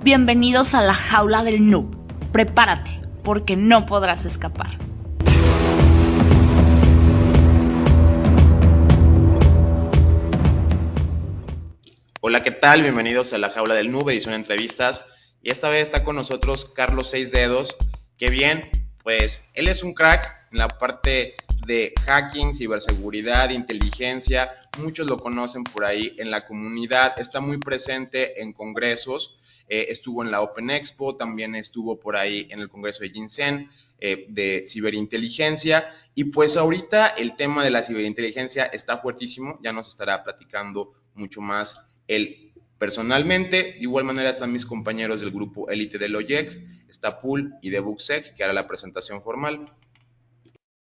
Bienvenidos a la jaula del noob. Prepárate, porque no podrás escapar. Hola, ¿qué tal? Bienvenidos a la jaula del noob, edición de entrevistas. Y esta vez está con nosotros Carlos Seis Dedos. Que bien, pues él es un crack en la parte de hacking, ciberseguridad, inteligencia. Muchos lo conocen por ahí en la comunidad. Está muy presente en congresos. Estuvo en la Open Expo, también estuvo por ahí en el congreso de Ginseng, de ciberinteligencia. Y pues ahorita el tema de la ciberinteligencia está fuertísimo. Ya nos estará platicando mucho más él personalmente. De igual manera están mis compañeros del grupo Élite del OYEC, está Pool y Debugsec, que hará la presentación formal.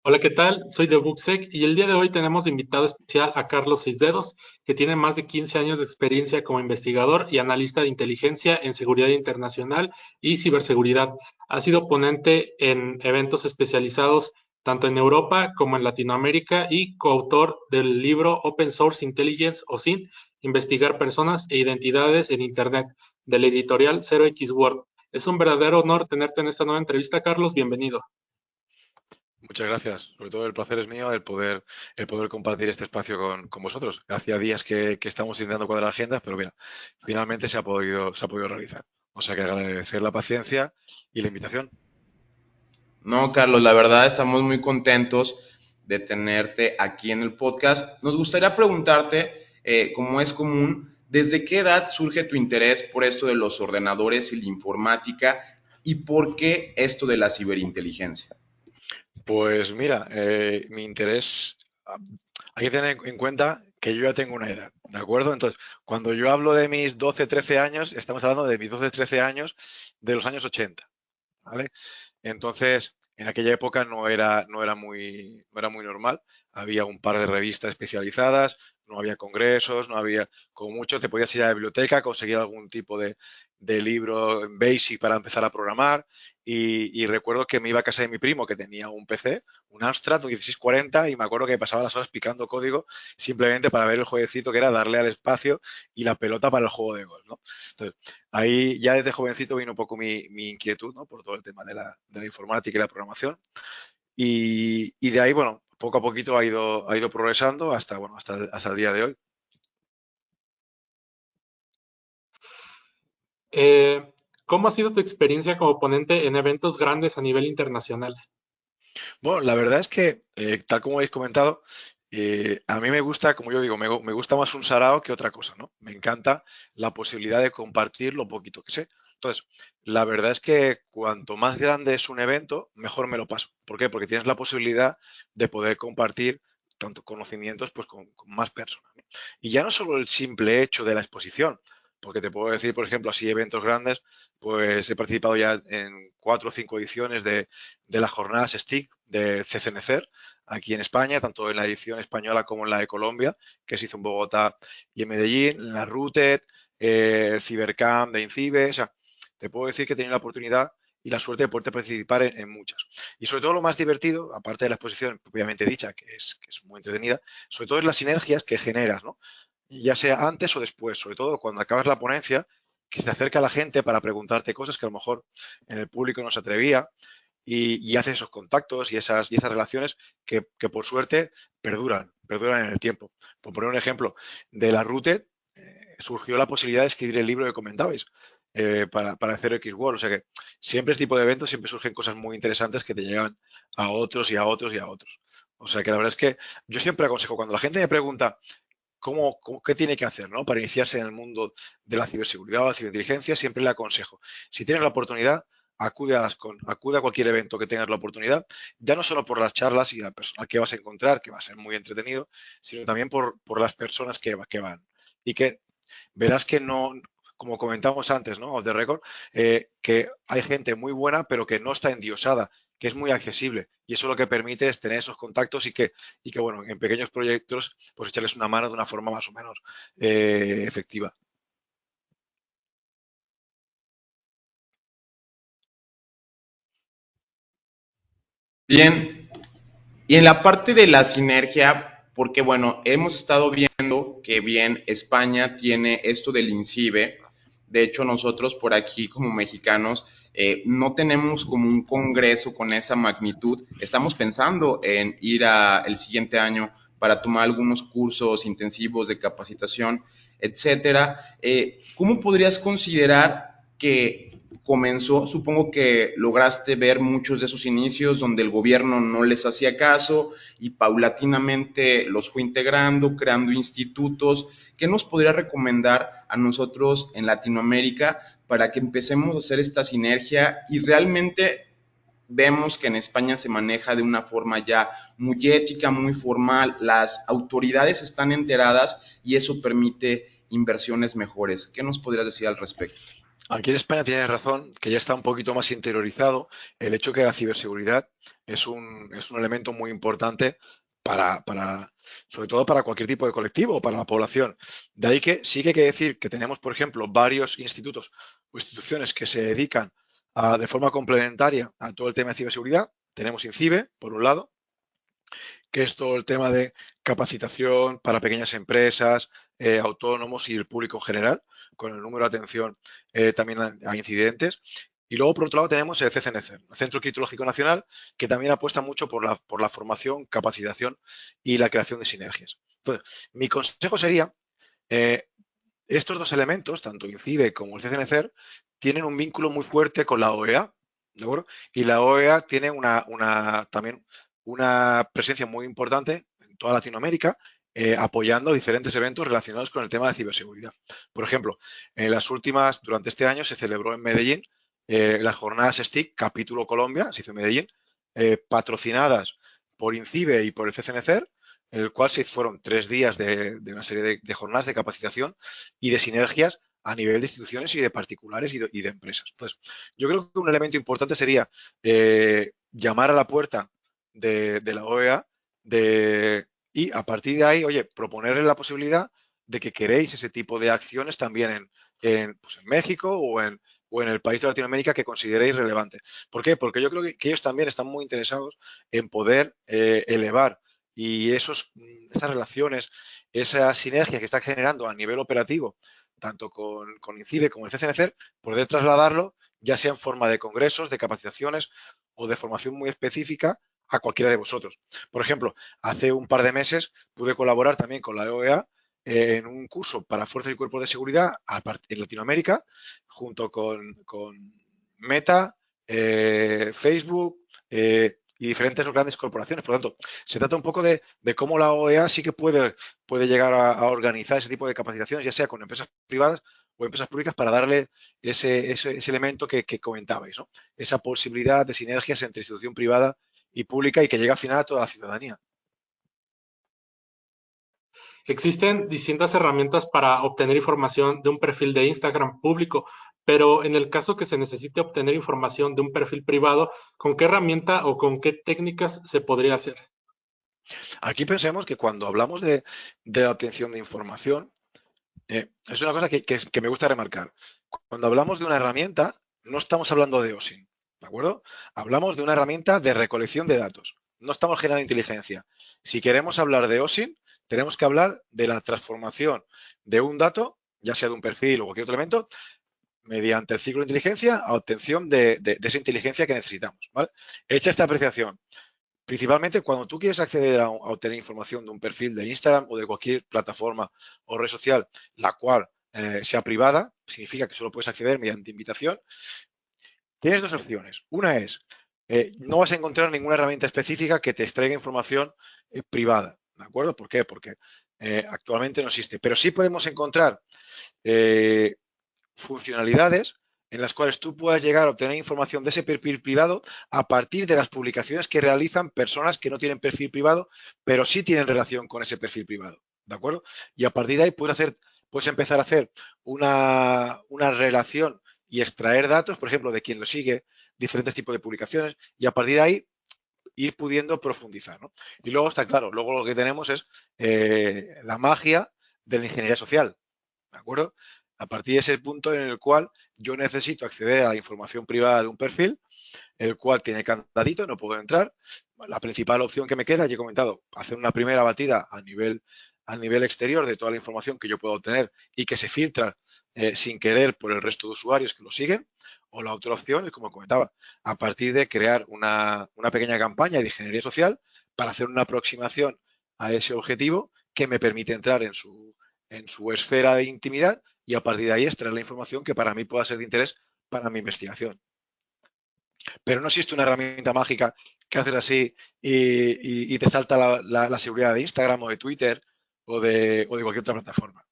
Hola, ¿qué tal? Soy Debugsec y el día de hoy tenemos de invitado especial a Carlos Seis Dedos, que tiene más de 15 años de experiencia como investigador y analista de inteligencia en seguridad internacional y ciberseguridad. Ha sido ponente en eventos especializados tanto en Europa como en Latinoamérica y coautor del libro Open Source Intelligence o SIN, Investigar personas e identidades en Internet, de la editorial 0x Word. Es un verdadero honor tenerte en esta nueva entrevista, Carlos. Bienvenido. Muchas gracias. Sobre todo el placer es mío el poder compartir este espacio con vosotros. Hacía días que estamos intentando cuadrar agendas, pero mira, finalmente se ha podido realizar. O sea que agradecer la paciencia y la invitación. No, Carlos, la verdad estamos muy contentos de tenerte aquí en el podcast. Nos gustaría preguntarte, como es común, ¿desde qué edad surge tu interés por esto de los ordenadores y la informática y por qué esto de la ciberinteligencia? Pues mira, mi interés, hay que tener en cuenta que yo ya tengo una edad, ¿de acuerdo? Entonces, cuando yo hablo de mis 12, 13 años, estamos hablando de mis 12, 13 años de los años 80, ¿vale? Entonces, en aquella época no era muy normal. Había un par de revistas especializadas, no había congresos, no había, como mucho, te podías ir a la biblioteca, conseguir algún tipo de libro en Basic para empezar a programar. Y recuerdo que me iba a casa de mi primo, que tenía un PC, un Amstrad, un 1640, y me acuerdo que pasaba las horas picando código simplemente para ver el jueguecito que era darle al espacio y la pelota para el juego de golf, ¿no? Entonces, ahí ya desde jovencito vino un poco mi inquietud, ¿no? Por todo el tema de la informática y la programación. Y de ahí, bueno, poco a poquito ha ido progresando hasta, bueno, hasta el día de hoy. Eh, ¿Cómo ha sido tu experiencia como ponente en eventos grandes a nivel internacional? Bueno, la verdad es que, tal como habéis comentado, a mí me gusta, como yo digo, me gusta más un sarao que otra cosa, ¿no? Me encanta la posibilidad de compartir lo poquito que sé. Entonces, la verdad es que cuanto más grande es un evento, mejor me lo paso. ¿Por qué? Porque tienes la posibilidad de poder compartir tanto conocimientos pues con más personas, ¿no? Y ya no solo el simple hecho de la exposición, porque te puedo decir, por ejemplo, así eventos grandes, pues he participado ya en 4 o 5 ediciones de las jornadas STIC de CCNCER aquí en España, tanto en la edición española como en la de Colombia, que se hizo en Bogotá y en Medellín, en la RUTED, Cibercamp de INCIBE. O sea, te puedo decir que he tenido la oportunidad y la suerte de poder participar en muchas. Y sobre todo lo más divertido, aparte de la exposición propiamente dicha, que es muy entretenida, sobre todo es las sinergias que generas, ¿no? Ya sea antes o después, sobre todo cuando acabas la ponencia, que se acerca a la gente para preguntarte cosas que a lo mejor en el público no se atrevía y haces esos contactos y esas relaciones que por suerte perduran en el tiempo. Por poner un ejemplo, de la RUTE surgió la posibilidad de escribir el libro que comentabais para hacer X World. O sea que siempre este tipo de eventos siempre surgen cosas muy interesantes que te llegan a otros y a otros y a otros. O sea que la verdad es que yo siempre aconsejo, cuando la gente me pregunta qué tiene que hacer, ¿no? Para iniciarse en el mundo de la ciberseguridad o la ciberinteligencia, siempre le aconsejo, si tienes la oportunidad, acude a cualquier evento que tengas la oportunidad, ya no solo por las charlas y la persona que vas a encontrar, que va a ser muy entretenido, sino también por las personas que van. Y que verás que no, como comentamos antes, ¿no? Off the record, que hay gente muy buena, pero que no está endiosada, que es muy accesible. Y eso lo que permite es tener esos contactos y que bueno, en pequeños proyectos, pues echarles una mano de una forma más o menos efectiva. Bien, y en la parte de la sinergia, porque bueno, hemos estado viendo que bien España tiene esto del INCIBE, De hecho, nosotros por aquí como mexicanos no tenemos como un congreso con esa magnitud. Estamos pensando en ir el siguiente año para tomar algunos cursos intensivos de capacitación, etcétera. ¿Cómo podrías considerar que comenzó? Supongo que lograste ver muchos de esos inicios donde el gobierno no les hacía caso y paulatinamente los fue integrando, creando institutos. ¿Qué nos podría recomendar a nosotros en Latinoamérica para que empecemos a hacer esta sinergia y realmente vemos que en España se maneja de una forma ya muy ética, muy formal, las autoridades están enteradas y eso permite inversiones mejores? ¿Qué nos podrías decir al respecto? Aquí en España tienes razón, que ya está un poquito más interiorizado el hecho que la ciberseguridad es un elemento muy importante sobre todo para cualquier tipo de colectivo o para la población. De ahí que sí que hay que decir que tenemos, por ejemplo, varios institutos o instituciones que se dedican de forma complementaria a todo el tema de ciberseguridad. Tenemos INCIBE, por un lado, que es todo el tema de capacitación para pequeñas empresas, autónomos y el público en general, con el número de atención también a incidentes. Y luego, por otro lado, tenemos el CCNCER, el Centro Criptológico Nacional, que también apuesta mucho por la formación, capacitación y la creación de sinergias. Entonces, mi consejo sería, estos dos elementos, tanto INCIBE como el CCNCER, tienen un vínculo muy fuerte con la OEA, ¿de acuerdo? Y la OEA tiene también una presencia muy importante en toda Latinoamérica, apoyando diferentes eventos relacionados con el tema de ciberseguridad. Por ejemplo, durante este año se celebró en Medellín las jornadas STIC, capítulo Colombia, se hizo en Medellín, patrocinadas por INCIBE y por el CCNCER, en el cual se fueron 3 días de una serie de jornadas de capacitación y de sinergias a nivel de instituciones y de particulares y de empresas. Entonces, yo creo que un elemento importante sería llamar a la puerta de la OEA y a partir de ahí, oye, proponerle la posibilidad de que queréis ese tipo de acciones también pues en México o en el país de Latinoamérica que consideréis relevante. ¿Por qué? Porque yo creo que ellos también están muy interesados en poder elevar y esas relaciones, esa sinergia que está generando a nivel operativo, tanto con INCIBE como el CCNCER, poder trasladarlo ya sea en forma de congresos, de capacitaciones o de formación muy específica a cualquiera de vosotros. Por ejemplo, hace un par de meses pude colaborar también con la OEA en un curso para fuerzas y cuerpos de seguridad en Latinoamérica, junto con Meta, Facebook y diferentes grandes corporaciones. Por lo tanto, se trata un poco de cómo la OEA sí que puede llegar a organizar ese tipo de capacitaciones, ya sea con empresas privadas o empresas públicas, para darle ese elemento que comentabais, ¿no? Esa posibilidad de sinergias entre institución privada y pública y que llegue al final a toda la ciudadanía. Existen distintas herramientas para obtener información de un perfil de Instagram público, pero en el caso que se necesite obtener información de un perfil privado, ¿con qué herramienta o con qué técnicas se podría hacer? Aquí pensemos que cuando hablamos de la obtención de información, es una cosa que me gusta remarcar. Cuando hablamos de una herramienta, no estamos hablando de OSINT, ¿de acuerdo? Hablamos de una herramienta de recolección de datos. No estamos generando inteligencia. Si queremos hablar de OSINT, tenemos que hablar de la transformación de un dato, ya sea de un perfil o cualquier otro elemento, mediante el ciclo de inteligencia a obtención de esa inteligencia que necesitamos, ¿vale? Hecha esta apreciación, principalmente cuando tú quieres acceder a obtener información de un perfil de Instagram o de cualquier plataforma o red social, la cual sea privada, significa que solo puedes acceder mediante invitación. Tienes dos opciones. Una es, no vas a encontrar ninguna herramienta específica que te extraiga información privada, ¿de acuerdo? ¿Por qué? Porque actualmente no existe. Pero sí podemos encontrar funcionalidades en las cuales tú puedas llegar a obtener información de ese perfil privado a partir de las publicaciones que realizan personas que no tienen perfil privado, pero sí tienen relación con ese perfil privado, ¿de acuerdo? Y a partir de ahí puedes empezar a hacer una relación y extraer datos, por ejemplo, de quien lo sigue, diferentes tipos de publicaciones, y a partir de ahí ir pudiendo profundizar, ¿no? Y luego está claro, luego lo que tenemos es la magia de la ingeniería social, ¿de acuerdo? A partir de ese punto en el cual yo necesito acceder a la información privada de un perfil, el cual tiene candadito, no puedo entrar. La principal opción que me queda, ya he comentado, hacer una primera batida al nivel exterior de toda la información que yo puedo obtener y que se filtra sin querer por el resto de usuarios que lo siguen. O la otra opción es, como comentaba, a partir de crear una pequeña campaña de ingeniería social para hacer una aproximación a ese objetivo que me permite entrar en su esfera de intimidad y a partir de ahí extraer la información que para mí pueda ser de interés para mi investigación. Pero no existe una herramienta mágica que haces así y te salta la seguridad de Instagram o de Twitter o de cualquier otra plataforma.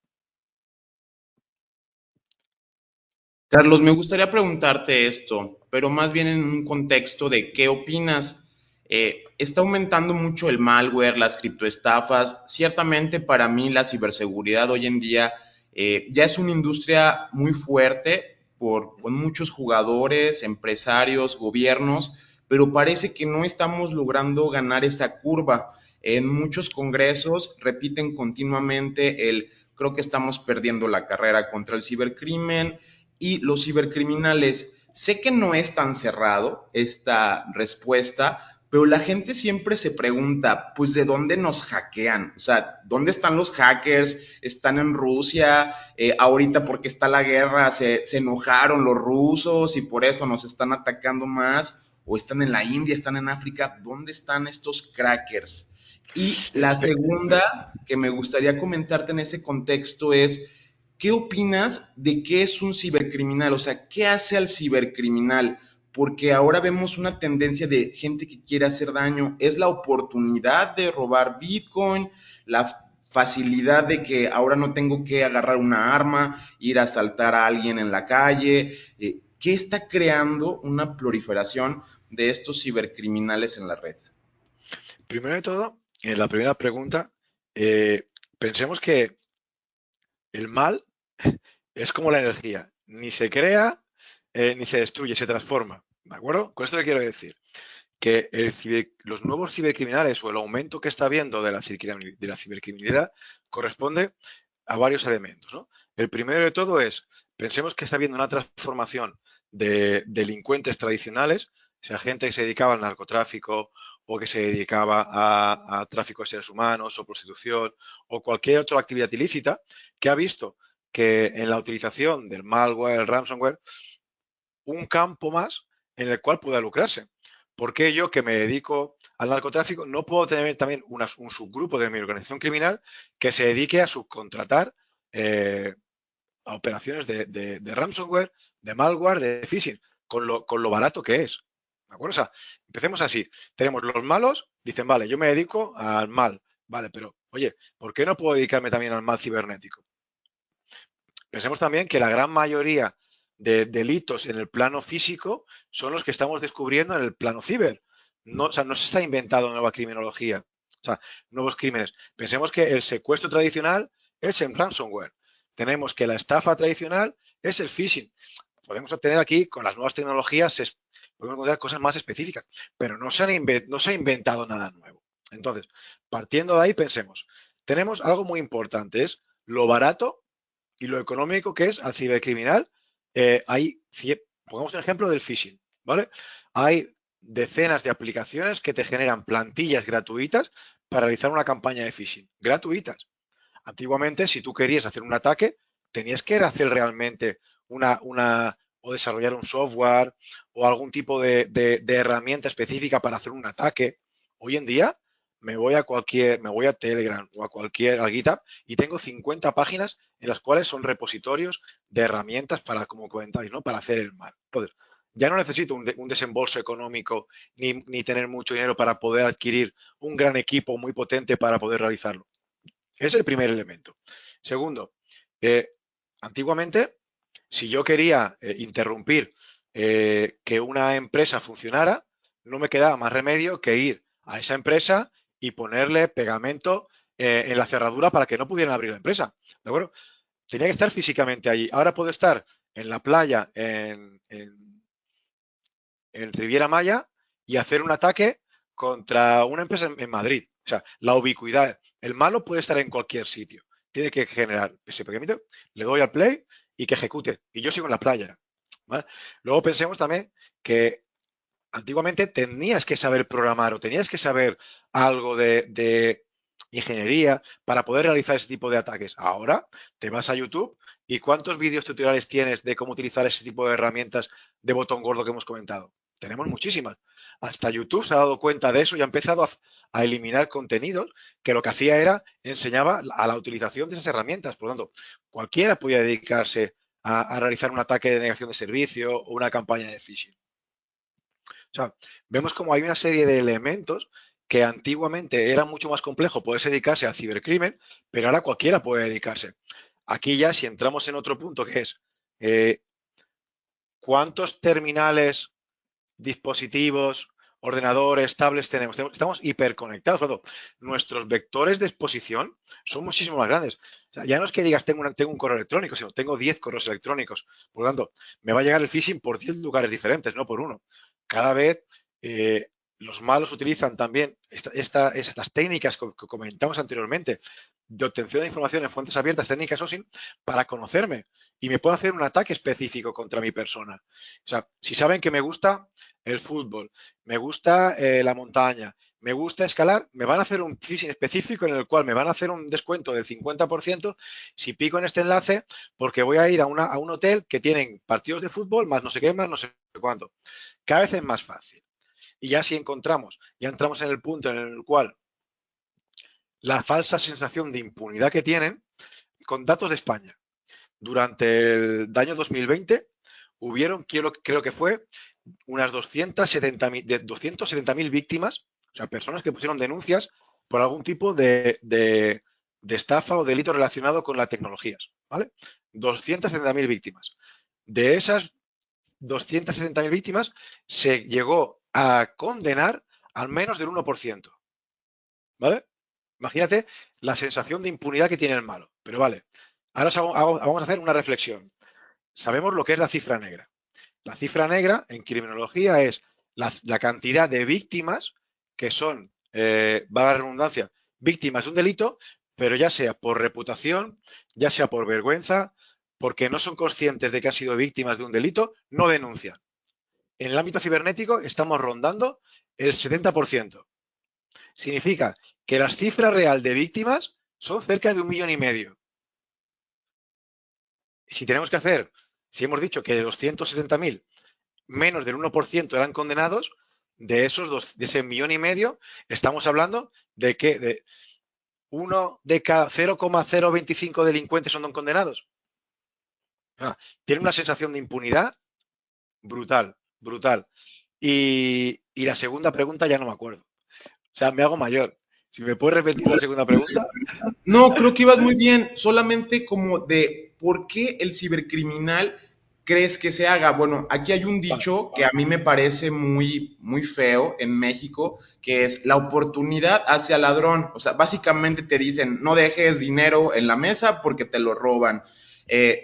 Carlos, me gustaría preguntarte esto, pero más bien en un contexto de qué opinas. Está aumentando mucho el malware, las criptoestafas. Ciertamente para mí la ciberseguridad hoy en día ya es una industria muy fuerte con muchos jugadores, empresarios, gobiernos, pero parece que no estamos logrando ganar esa curva. En muchos congresos repiten continuamente creo que estamos perdiendo la carrera contra el cibercrimen y los cibercriminales. Sé que no es tan cerrado esta respuesta, pero la gente siempre se pregunta, pues, ¿de dónde nos hackean? O sea, ¿dónde están los hackers? ¿Están en Rusia? Ahorita porque está la guerra se enojaron los rusos y por eso nos están atacando más. ¿O están en la India, están en África? ¿Dónde están estos crackers? Y la segunda que me gustaría comentarte en ese contexto es, ¿qué opinas de qué es un cibercriminal? O sea, ¿qué hace al cibercriminal? Porque ahora vemos una tendencia de gente que quiere hacer daño. ¿Es la oportunidad de robar Bitcoin? ¿La facilidad de que ahora no tengo que agarrar una arma, ir a asaltar a alguien en la calle? ¿Qué está creando una proliferación de estos cibercriminales en la red? Primero de todo, en la primera pregunta, pensemos que el mal es como la energía, ni se crea ni se destruye, se transforma. ¿De acuerdo? Con esto le quiero decir que los nuevos cibercriminales o el aumento que está habiendo de la cibercriminalidad corresponde a varios elementos, ¿no? El primero de todo es, pensemos que está habiendo una transformación de delincuentes tradicionales, o sea, gente que se dedicaba al narcotráfico o que se dedicaba a tráfico de seres humanos o prostitución o cualquier otra actividad ilícita, que ha visto que en la utilización del malware, el ransomware, un campo más en el cual pueda lucrarse. ¿Por qué yo, que me dedico al narcotráfico, no puedo tener también un subgrupo de mi organización criminal que se dedique a subcontratar a operaciones de ransomware, de malware, de phishing, con lo barato que es? ¿De acuerdo? O sea, empecemos así. Tenemos los malos, dicen, vale, yo me dedico al mal. Vale, pero, oye, ¿por qué no puedo dedicarme también al mal cibernético? Pensemos también que la gran mayoría de delitos en el plano físico son los que estamos descubriendo en el plano ciber. No, o sea, no se está inventando nueva criminología, o sea, nuevos crímenes. Pensemos que el secuestro tradicional es el ransomware. Tenemos que la estafa tradicional es el phishing. Podemos obtener aquí, con las nuevas tecnologías, podemos encontrar cosas más específicas, pero no se ha inventado nada nuevo. Entonces, partiendo de ahí, pensemos, tenemos algo muy importante, es lo barato y lo económico que es al cibercriminal. Pongamos un ejemplo del phishing, ¿vale? Hay decenas de aplicaciones que te generan plantillas gratuitas para realizar una campaña de phishing, gratuitas. Antiguamente, si tú querías hacer un ataque, tenías que hacer realmente o desarrollar un software o algún tipo de herramienta específica para hacer un ataque. Hoy en día me voy a Telegram o al GitHub y tengo 50 páginas en las cuales son repositorios de herramientas para, como comentáis, ¿no? Para hacer el mal. Entonces, ya no necesito un desembolso económico ni tener mucho dinero para poder adquirir un gran equipo muy potente para poder realizarlo. Es el primer elemento. Segundo, antiguamente, si yo quería interrumpir que una empresa funcionara, no me quedaba más remedio que ir a esa empresa y ponerle pegamento en la cerradura para que no pudieran abrir la empresa. ¿De acuerdo? Tenía que estar físicamente allí. Ahora puedo estar en la playa, en Riviera Maya, y hacer un ataque contra una empresa en Madrid. O sea, la ubicuidad. El malo puede estar en cualquier sitio. Tiene que generar ese pegamento, le doy al play y que ejecute. Y yo sigo en la playa. ¿Vale? Luego pensemos también que antiguamente tenías que saber programar o tenías que saber algo de ingeniería para poder realizar ese tipo de ataques. Ahora te vas a YouTube y ¿cuántos vídeos tutoriales tienes de cómo utilizar ese tipo de herramientas de botón gordo que hemos comentado? Tenemos muchísimas. Hasta YouTube se ha dado cuenta de eso y ha empezado a eliminar contenidos que lo que hacía era enseñaba a la utilización de esas herramientas. Por lo tanto, cualquiera podía dedicarse a realizar un ataque de negación de servicio o una campaña de phishing. O sea, vemos como hay una serie de elementos que antiguamente era mucho más complejo poderse dedicarse al cibercrimen, pero ahora cualquiera puede dedicarse. Aquí ya si entramos en otro punto que es ¿cuántos terminales, dispositivos, ordenadores, tablets tenemos? Estamos hiperconectados. Nuestros vectores de exposición son muchísimo más grandes. O sea, ya no es que digas tengo un correo electrónico, sino tengo 10 correos electrónicos. Por lo tanto, me va a llegar el phishing por 10 lugares diferentes, no por uno. Cada vez los malos utilizan también las técnicas que comentamos anteriormente de obtención de información en fuentes abiertas, técnicas OSINT, para conocerme y me pueden hacer un ataque específico contra mi persona. O sea, si saben que me gusta el fútbol, me gusta la montaña, me gusta escalar, me van a hacer un phishing específico en el cual me van a hacer un descuento del 50% si pico en este enlace porque voy a ir a un hotel que tienen partidos de fútbol más no sé qué, más no sé cuánto. Cada vez es más fácil. Y ya si ya entramos en el punto en el cual la falsa sensación de impunidad que tienen, con datos de España, durante el año 2020 hubieron, creo que fue, unas 270.000 víctimas, o sea, personas que pusieron denuncias por algún tipo de estafa o delito relacionado con las tecnologías, ¿vale? 270.000 víctimas. De esas 270.000 víctimas se llegó a condenar al menos del 1%, ¿vale? Imagínate la sensación de impunidad que tiene el malo. Pero vale, ahora vamos a hacer una reflexión. Sabemos lo que es la cifra negra. La cifra negra en criminología es la cantidad de víctimas que son, valga la redundancia, víctimas de un delito, pero ya sea por reputación, ya sea por vergüenza, porque no son conscientes de que han sido víctimas de un delito, no denuncian. En el ámbito cibernético estamos rondando el 70%. Significa que la cifra real de víctimas son cerca de 1,5 millones. Si tenemos que hacer, si hemos dicho que de 270.000, menos del 1% eran condenados, de ese 1,5 millones, estamos hablando de que uno de cada 0,025 delincuentes son condenados. O sea, tiene una sensación de impunidad brutal, brutal. Y la segunda pregunta ya no me acuerdo. O sea, me hago mayor. Si me puedes repetir la segunda pregunta. No, creo que ibas muy bien. Solamente como de por qué el cibercriminal crees que se haga. Bueno, aquí hay un dicho que a mí me parece muy, muy feo en México, que es la oportunidad hace al ladrón. O sea, básicamente te dicen, no dejes dinero en la mesa porque te lo roban.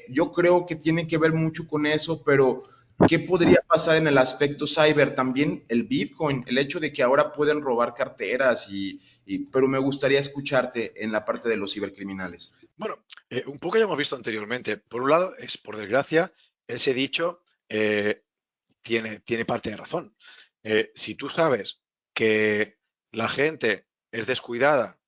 Yo creo que tiene que ver mucho con eso, pero ¿qué podría pasar en el aspecto cyber? También el Bitcoin, el hecho de que ahora pueden robar carteras pero me gustaría escucharte en la parte de los cibercriminales. Bueno, un poco ya hemos visto anteriormente. Por un lado, por desgracia, ese dicho tiene parte de razón. Si tú sabes que la gente es descuidada,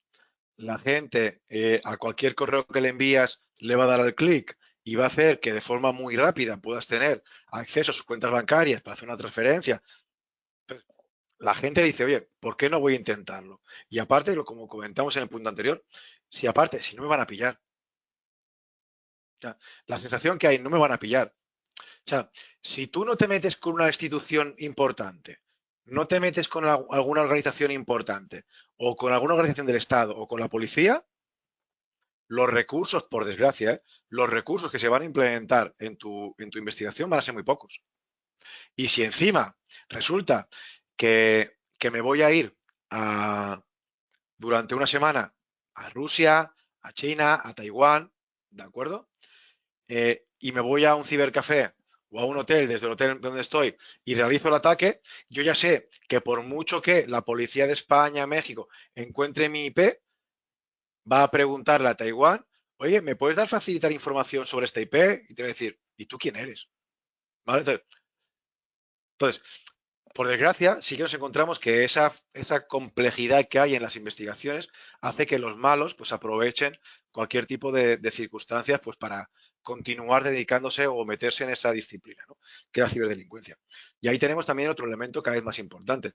la gente a cualquier correo que le envías le va a dar al clic y va a hacer que de forma muy rápida puedas tener acceso a sus cuentas bancarias para hacer una transferencia. Pues, la gente dice, oye, ¿por qué no voy a intentarlo? Y aparte, como comentamos en el punto anterior, si no me van a pillar. O sea, la sensación que hay, no me van a pillar. O sea, si tú no te metes con una institución importante, no te metes con alguna organización importante o con alguna organización del Estado o con la policía, los recursos, por desgracia, los recursos que se van a implementar en tu investigación van a ser muy pocos. Y si encima resulta que me voy a ir durante una semana a Rusia, a China, a Taiwán, ¿de acuerdo? Y me voy a un cibercafé o a un hotel, desde el hotel donde estoy, y realizo el ataque, yo ya sé que por mucho que la policía de España, México, encuentre mi IP, va a preguntarle a Taiwán, oye, ¿me puedes facilitar información sobre esta IP? Y te va a decir, ¿y tú quién eres? ¿Vale? Entonces, por desgracia, sí que nos encontramos que esa complejidad que hay en las investigaciones hace que los malos pues aprovechen cualquier tipo de circunstancias pues para continuar dedicándose o meterse en esa disciplina, ¿no? Que es la ciberdelincuencia. Y ahí tenemos también otro elemento cada vez más importante,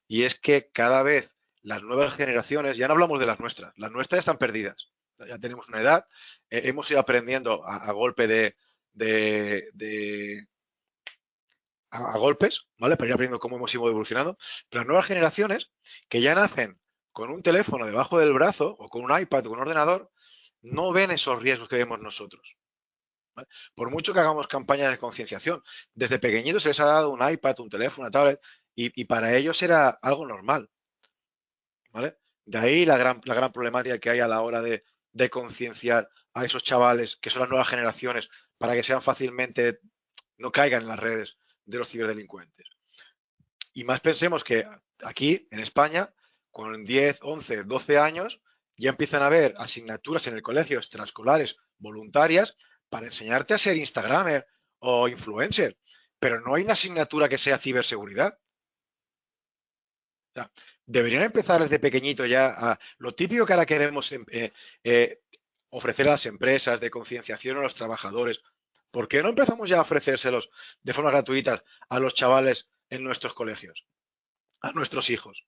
y es que cada vez las nuevas generaciones, ya no hablamos de las nuestras están perdidas. Ya tenemos una edad, hemos ido aprendiendo a golpe de a golpes, ¿vale? Para ir aprendiendo cómo hemos ido evolucionando. Pero las nuevas generaciones que ya nacen con un teléfono debajo del brazo o con un iPad o con un ordenador, no ven esos riesgos que vemos nosotros, ¿vale? Por mucho que hagamos campañas de concienciación, desde pequeñitos se les ha dado un iPad, un teléfono, una tablet, y para ellos era algo normal, ¿vale? De ahí la gran problemática que hay a la hora de concienciar a esos chavales que son las nuevas generaciones para que sean fácilmente, no caigan en las redes de los ciberdelincuentes. Y más pensemos que aquí, en España, con 10, 11, 12 años, ya empiezan a haber asignaturas en el colegio extraescolares voluntarias para enseñarte a ser Instagramer o influencer, pero no hay una asignatura que sea ciberseguridad. O sea, deberían empezar desde pequeñito ya a lo típico que ahora queremos ofrecer a las empresas de concienciación a los trabajadores. ¿Por qué no empezamos ya a ofrecérselos de forma gratuita a los chavales en nuestros colegios, a nuestros hijos?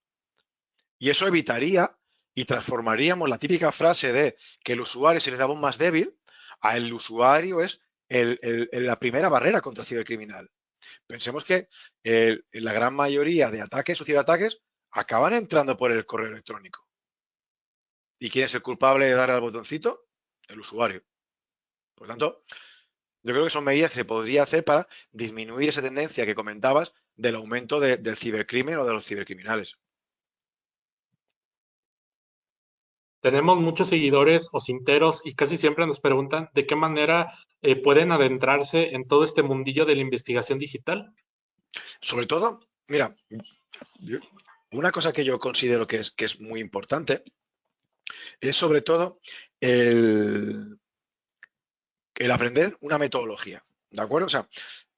Y eso evitaría y transformaríamos la típica frase de que el usuario es el eslabón más débil a el usuario es la primera barrera contra el cibercriminal. Pensemos que la gran mayoría de ataques o ciberataques acaban entrando por el correo electrónico. ¿Y quién es el culpable de dar al botoncito? El usuario. Por tanto, yo creo que son medidas que se podría hacer para disminuir esa tendencia que comentabas del aumento del cibercrimen o de los cibercriminales. Tenemos muchos seguidores o cinteros y casi siempre nos preguntan de qué manera pueden adentrarse en todo este mundillo de la investigación digital. Sobre todo, mira, una cosa que yo considero que es muy importante es sobre todo el aprender una metodología, ¿de acuerdo? O sea,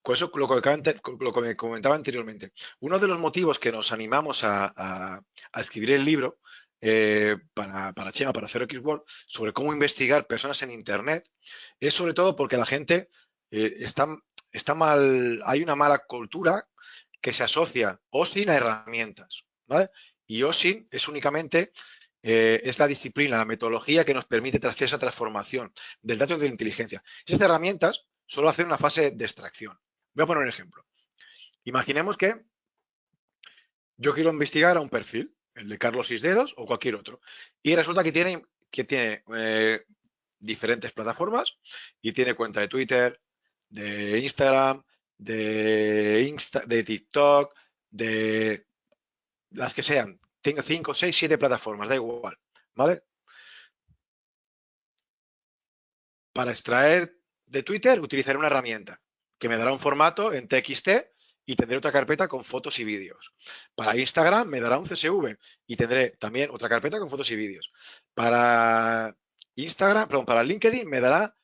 con eso lo que me comentaba anteriormente. Uno de los motivos que nos animamos a escribir el libro para Chema, para Zero X World, sobre cómo investigar personas en Internet, es sobre todo porque la gente está mal, hay una mala cultura que se asocia OSINT a herramientas, ¿vale? Y OSINT es únicamente es la disciplina, la metodología que nos permite hacer esa transformación del dato de la inteligencia. Esas herramientas solo hacen una fase de extracción. Voy a poner un ejemplo. Imaginemos que yo quiero investigar a un perfil, el de Carlos Sisdedos o cualquier otro, y resulta que tiene diferentes plataformas y tiene cuenta de Twitter, de Instagram, de TikTok, de las que sean. Tengo 5, 6, 7 plataformas, da igual, ¿vale? Para extraer de Twitter utilizaré una herramienta que me dará un formato en TXT y tendré otra carpeta con fotos y vídeos. Para Instagram me dará un CSV y tendré también otra carpeta con fotos y vídeos. Para LinkedIn me dará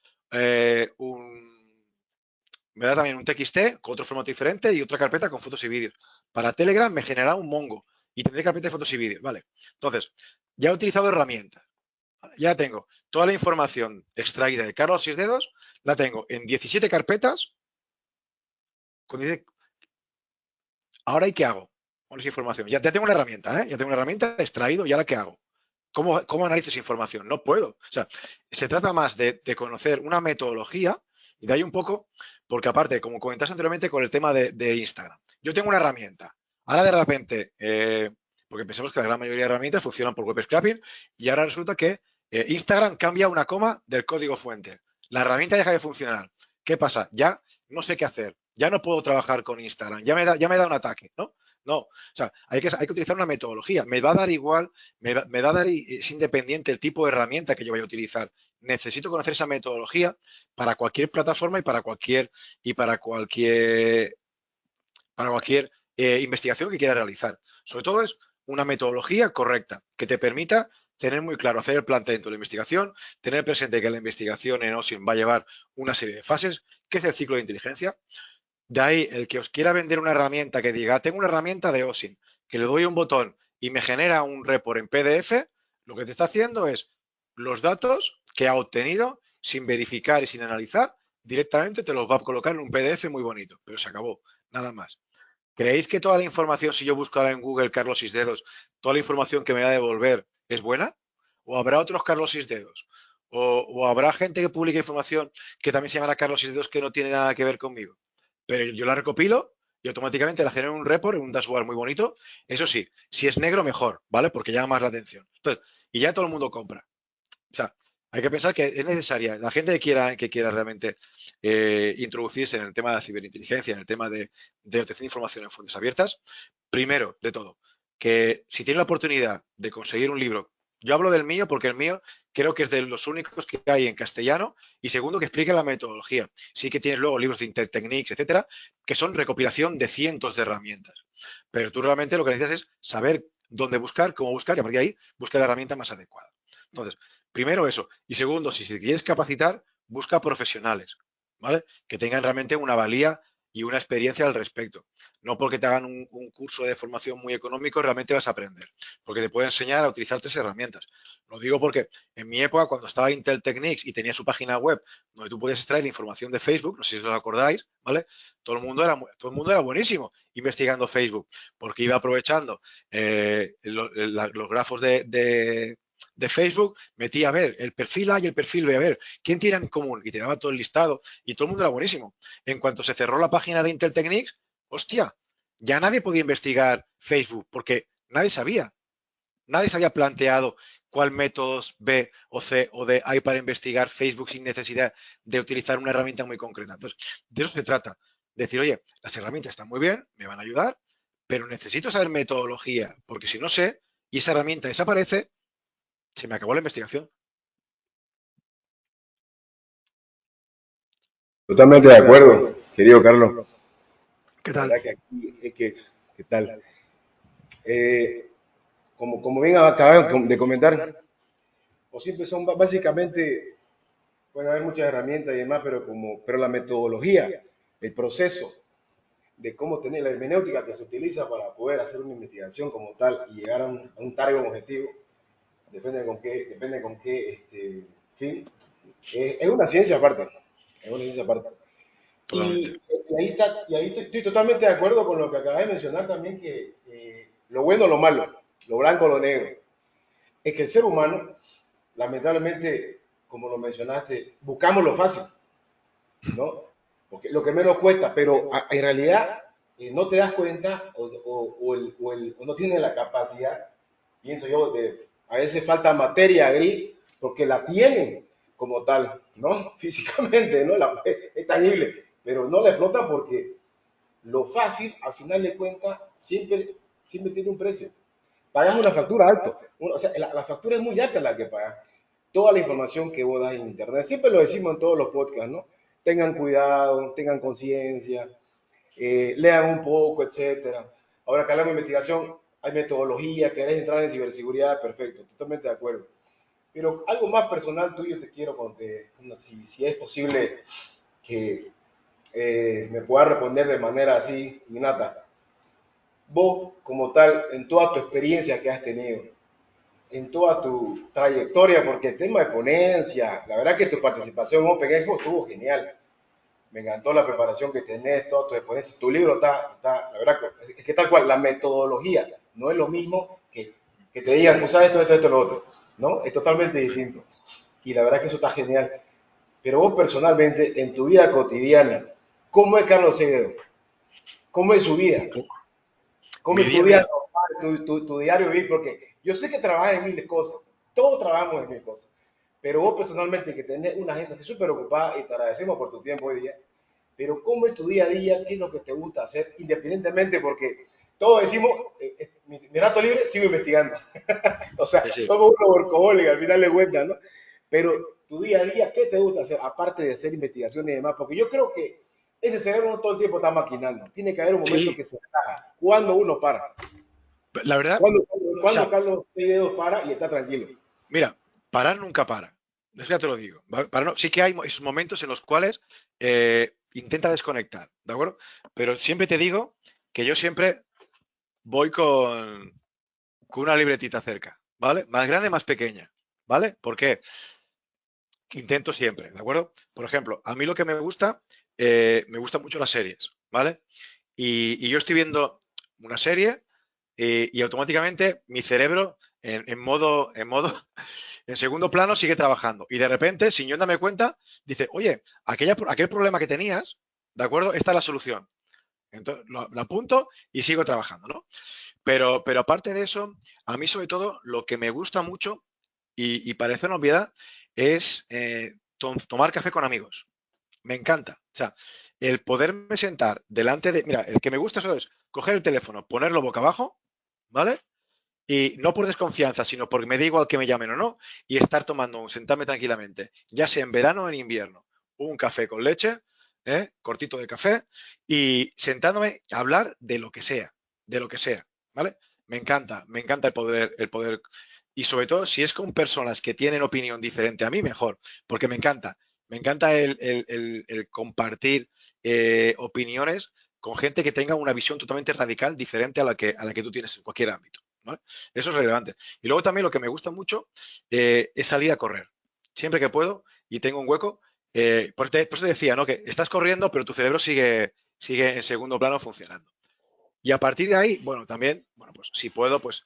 también un TXT con otro formato diferente y otra carpeta con fotos y vídeos. Para Telegram me generará un Mongo y tendré carpeta de fotos y vídeos, ¿vale? Entonces, ya he utilizado herramientas. Ya tengo toda la información extraída de Carlos Sisdedos, la tengo en 17 carpetas. Ahora, ¿y qué hago con esa información? Ya tengo una herramienta, ¿eh? Ya tengo una herramienta extraído, ¿y ahora qué hago? ¿Cómo analizo esa información? No puedo. O sea, se trata más de conocer una metodología y de ahí un poco, porque aparte, como comentaste anteriormente con el tema de Instagram, yo tengo una herramienta. Ahora de repente, porque pensamos que la gran mayoría de herramientas funcionan por web scraping y ahora resulta que Instagram cambia una coma del código fuente. La herramienta deja de funcionar. ¿Qué pasa? Ya no sé qué hacer. Ya no puedo trabajar con Instagram. Ya me da un ataque, ¿no? No, o sea, hay que utilizar una metodología. Me va a dar igual, es independiente el tipo de herramienta que yo vaya a utilizar. Necesito conocer esa metodología para cualquier plataforma y para cualquier investigación que quiera realizar. Sobre todo es una metodología correcta que te permita tener muy claro, hacer el planteamiento de la investigación, tener presente que la investigación en OSINT va a llevar una serie de fases, que es el ciclo de inteligencia. De ahí el que os quiera vender una herramienta que diga, tengo una herramienta de OSINT, que le doy un botón y me genera un report en PDF, lo que te está haciendo es los datos que ha obtenido sin verificar y sin analizar, directamente te los va a colocar en un PDF muy bonito, pero se acabó, nada más. ¿Creéis que toda la información, si yo busco ahora en Google Carlos Sisdedos, toda la información que me va a devolver es buena? ¿O habrá otros Carlos Sisdedos? ¿O habrá gente que publique información que también se llamará Carlos Sisdedos que no tiene nada que ver conmigo? Pero yo la recopilo y automáticamente la genero en un report, en un dashboard muy bonito. Eso sí, si es negro, mejor, ¿vale? Porque llama más la atención. Entonces, y ya todo el mundo compra. O sea, hay que pensar que es necesaria. La gente que quiera realmente introducirse en el tema de la ciberinteligencia, en el tema de obtención de información en fuentes abiertas, primero de todo, que si tiene la oportunidad de conseguir un libro, yo hablo del mío porque el mío creo que es de los únicos que hay en castellano, y segundo, que explique la metodología. Sí que tienes luego libros de Intertechnics, etcétera, que son recopilación de cientos de herramientas. Pero tú realmente lo que necesitas es saber dónde buscar, cómo buscar, y a partir de ahí buscar la herramienta más adecuada. Entonces, primero eso. Y segundo, si te quieres capacitar, busca profesionales, ¿vale? Que tengan realmente una valía y una experiencia al respecto. No porque te hagan un curso de formación muy económico realmente vas a aprender, porque te puede enseñar a utilizar estas herramientas. Lo digo porque en mi época, cuando estaba Intel Techniques y tenía su página web donde tú podías extraer información de Facebook, no sé si os acordáis, ¿vale? Todo el mundo era buenísimo investigando Facebook, porque iba aprovechando los grafos de Facebook, metía a ver el perfil A y el perfil B, a ver quién tiene en común, y te daba todo el listado y todo el mundo era buenísimo. En cuanto se cerró la página de Intel Techniques, hostia, ya nadie podía investigar Facebook porque nadie se había planteado cuál métodos B o C o D hay para investigar Facebook sin necesidad de utilizar una herramienta muy concreta. Entonces, de eso se trata. Decir, oye, las herramientas están muy bien, me van a ayudar, pero necesito saber metodología, porque si no sé y esa herramienta desaparece, se me acabó la investigación. Totalmente de acuerdo, querido Carlos. ¿Qué La tal? verdad que aquí es que, ¿qué tal? Eh, como bien acabas de comentar, o siempre son básicamente, pueden haber muchas herramientas y demás, pero la metodología, el proceso de cómo tener la hermenéutica que se utiliza para poder hacer una investigación como tal y llegar a un target objetivo, depende con qué fin, es una ciencia aparte, es una ciencia aparte. Totalmente. Y ahí estoy totalmente de acuerdo con lo que acabas de mencionar también, que lo bueno, lo malo, lo blanco, lo negro, es que el ser humano, lamentablemente, como lo mencionaste, buscamos lo fácil, ¿no? Porque lo que menos cuesta, pero en realidad no te das cuenta o no tienes la capacidad, pienso yo, a veces falta materia gris, porque la tienen como tal, ¿no? Físicamente, ¿no? Es tangible, pero no la explotan porque lo fácil, al final de cuentas, siempre tiene un precio. Pagas una factura alta, o sea, la factura es muy alta la que pagas. Toda la información que vos das en internet, siempre lo decimos en todos los podcasts, ¿no? Tengan cuidado, tengan conciencia, lean un poco, etcétera. Ahora que hablamos de investigación, hay metodología, querés entrar en ciberseguridad, perfecto, totalmente de acuerdo. Pero algo más personal tuyo te quiero contar, si es posible que me puedas responder de manera así, innata. Vos, como tal, en toda tu experiencia que has tenido, en toda tu trayectoria, porque el tema de ponencia, la verdad que tu participación en Open Expo estuvo genial. Me encantó la preparación que tenés, todas tus experiencias. Tu libro la verdad, es que tal cual, la metodología no es lo mismo que te digan, usa esto, lo otro, ¿no? Es totalmente distinto. Y la verdad que eso está genial. Pero vos personalmente, en tu vida cotidiana, ¿cómo es Carlos Seguedo? ¿Cómo es su vida? ¿Cómo Mi es tu día, vida mira, normal, tu diario vivir? Porque yo sé que trabajas en mil cosas, todos trabajamos en mil cosas, pero vos personalmente que tenés una agenda súper ocupada y te agradecemos por tu tiempo hoy día, pero ¿cómo es tu día a día? ¿Qué es lo que te gusta hacer? Independientemente, porque todos decimos, mi rato libre sigo investigando. O sea, sí, sí. somos unos workaholics al final de cuentas, ¿no? Pero tu día a día, ¿qué te gusta hacer? Aparte de hacer investigaciones y demás, porque yo creo que ese cerebro no todo el tiempo está maquinando. Tiene que haber un momento Sí, que se relaja. ¿Cuándo uno para? la verdad, ¿Cuándo, o sea, Carlos Dedos para y está tranquilo? mira, parar nunca para. Eso ya te lo digo. Sí que hay esos momentos en los cuales intenta desconectar, ¿de acuerdo? Pero siempre te digo que yo siempre voy con una libretita cerca, ¿vale? Más grande, más pequeña, ¿vale? ¿Por qué? Intento siempre, ¿de acuerdo? Por ejemplo, a mí lo que me gustan mucho las series, ¿vale? Y yo estoy viendo una serie y automáticamente mi cerebro en segundo plano sigue trabajando. Y de repente, sin yo darme cuenta, dice, oye, aquel problema que tenías, ¿de acuerdo? Esta es la solución. Entonces lo apunto y sigo trabajando, ¿no? Pero aparte de eso, a mí sobre todo lo que me gusta mucho y parece una obviedad es tomar café con amigos. Me encanta. O sea, el poderme sentar delante de... Mira, el que me gusta eso es coger el teléfono, ponerlo boca abajo, ¿vale? Y no por desconfianza, sino porque me da igual que me llamen o no, y estar sentarme tranquilamente, ya sea en verano o en invierno, un café con leche, cortito de café, y sentándome a hablar de lo que sea, ¿vale? Me encanta el poder, y sobre todo si es con personas que tienen opinión diferente a mí, mejor, porque me encanta el compartir opiniones con gente que tenga una visión totalmente radical diferente a la que tú tienes en cualquier ámbito, ¿vale? Eso es relevante. Y luego también lo que me gusta mucho es salir a correr. Siempre que puedo y tengo un hueco, por eso te decía, ¿no? Que estás corriendo, pero tu cerebro sigue en segundo plano funcionando. Y a partir de ahí, bueno, también, bueno, pues si puedo, pues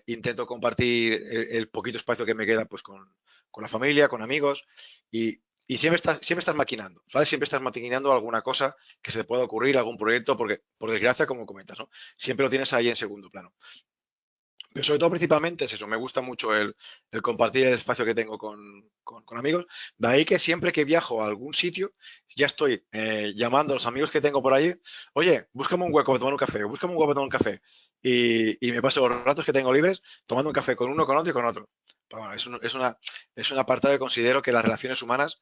intento compartir el poquito espacio que me queda pues con la familia, con amigos y siempre estás maquinando, ¿sabes? Siempre estás maquinando alguna cosa que se te pueda ocurrir, algún proyecto, porque por desgracia, como comentas, ¿no? Siempre lo tienes ahí en segundo plano. Pero sobre todo, principalmente es eso, me gusta mucho el compartir el espacio que tengo con amigos. De ahí que siempre que viajo a algún sitio, ya estoy llamando a los amigos que tengo por allí, oye, búscame un hueco para tomar un café, búscame un hueco para tomar un café. Y me paso los ratos que tengo libres tomando un café con uno, con otro y con otro. Pero bueno, es un apartado que considero que las relaciones humanas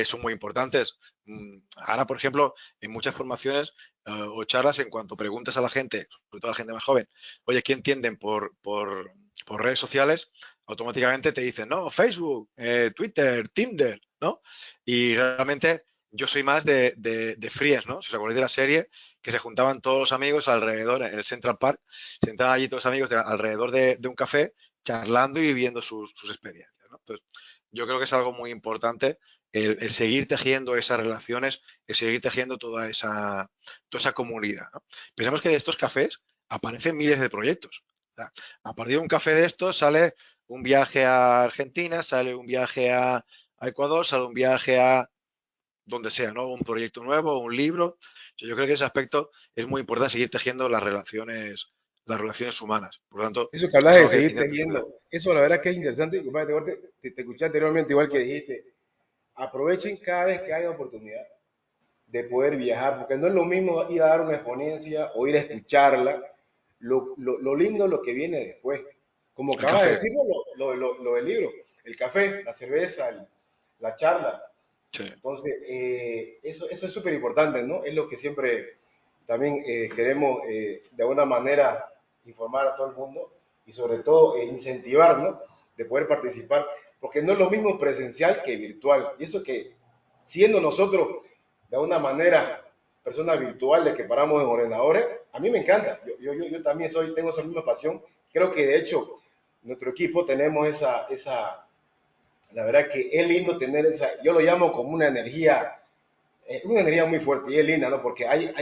son muy importantes. Ahora, por ejemplo, en muchas formaciones o charlas, en cuanto preguntas a la gente, sobre todo a la gente más joven, oye, ¿qué entienden por redes sociales? Automáticamente te dicen, no, Facebook, Twitter, Tinder, ¿no? Y realmente yo soy más de Friends, ¿no? Si os acordáis de la serie, que se juntaban todos los amigos alrededor, en el Central Park, se sentaban allí todos los amigos alrededor de un café, charlando y viviendo sus experiencias, ¿no? Entonces, yo creo que es algo muy importante el seguir tejiendo esas relaciones, el seguir tejiendo toda esa comunidad, ¿no? Pensemos que de estos cafés aparecen miles de proyectos. O sea, a partir de un café de estos sale un viaje a Argentina, sale un viaje a Ecuador, sale un viaje a donde sea, ¿no? Un proyecto nuevo, un libro. O sea, yo creo que ese aspecto es muy importante, seguir tejiendo las relaciones humanas. Por lo tanto, Eso que hablas es de algo que seguir intento cuidar. tejiendo, eso la verdad que es interesante. Compadre, te escuché anteriormente, igual que dijiste, aprovechen cada vez que haya oportunidad de poder viajar, porque no es lo mismo ir a dar una exponencia o ir a escucharla. Lo lindo es lo que viene después. Como El acabas de café. decirlo, lo del libro, el café, la cerveza, la charla. Sí. Entonces, eso es súper importante, ¿no? Es lo que siempre también queremos de alguna manera informar a todo el mundo y sobre todo incentivar, ¿no? De poder participar, porque no es lo mismo presencial que virtual. Y eso que siendo nosotros de alguna manera personas virtuales que paramos en ordenadores, a mí me encanta. Yo también tengo esa misma pasión. Creo que de hecho nuestro equipo tenemos la verdad que es lindo tener yo lo llamo como una energía muy fuerte y es linda, ¿no? Porque hay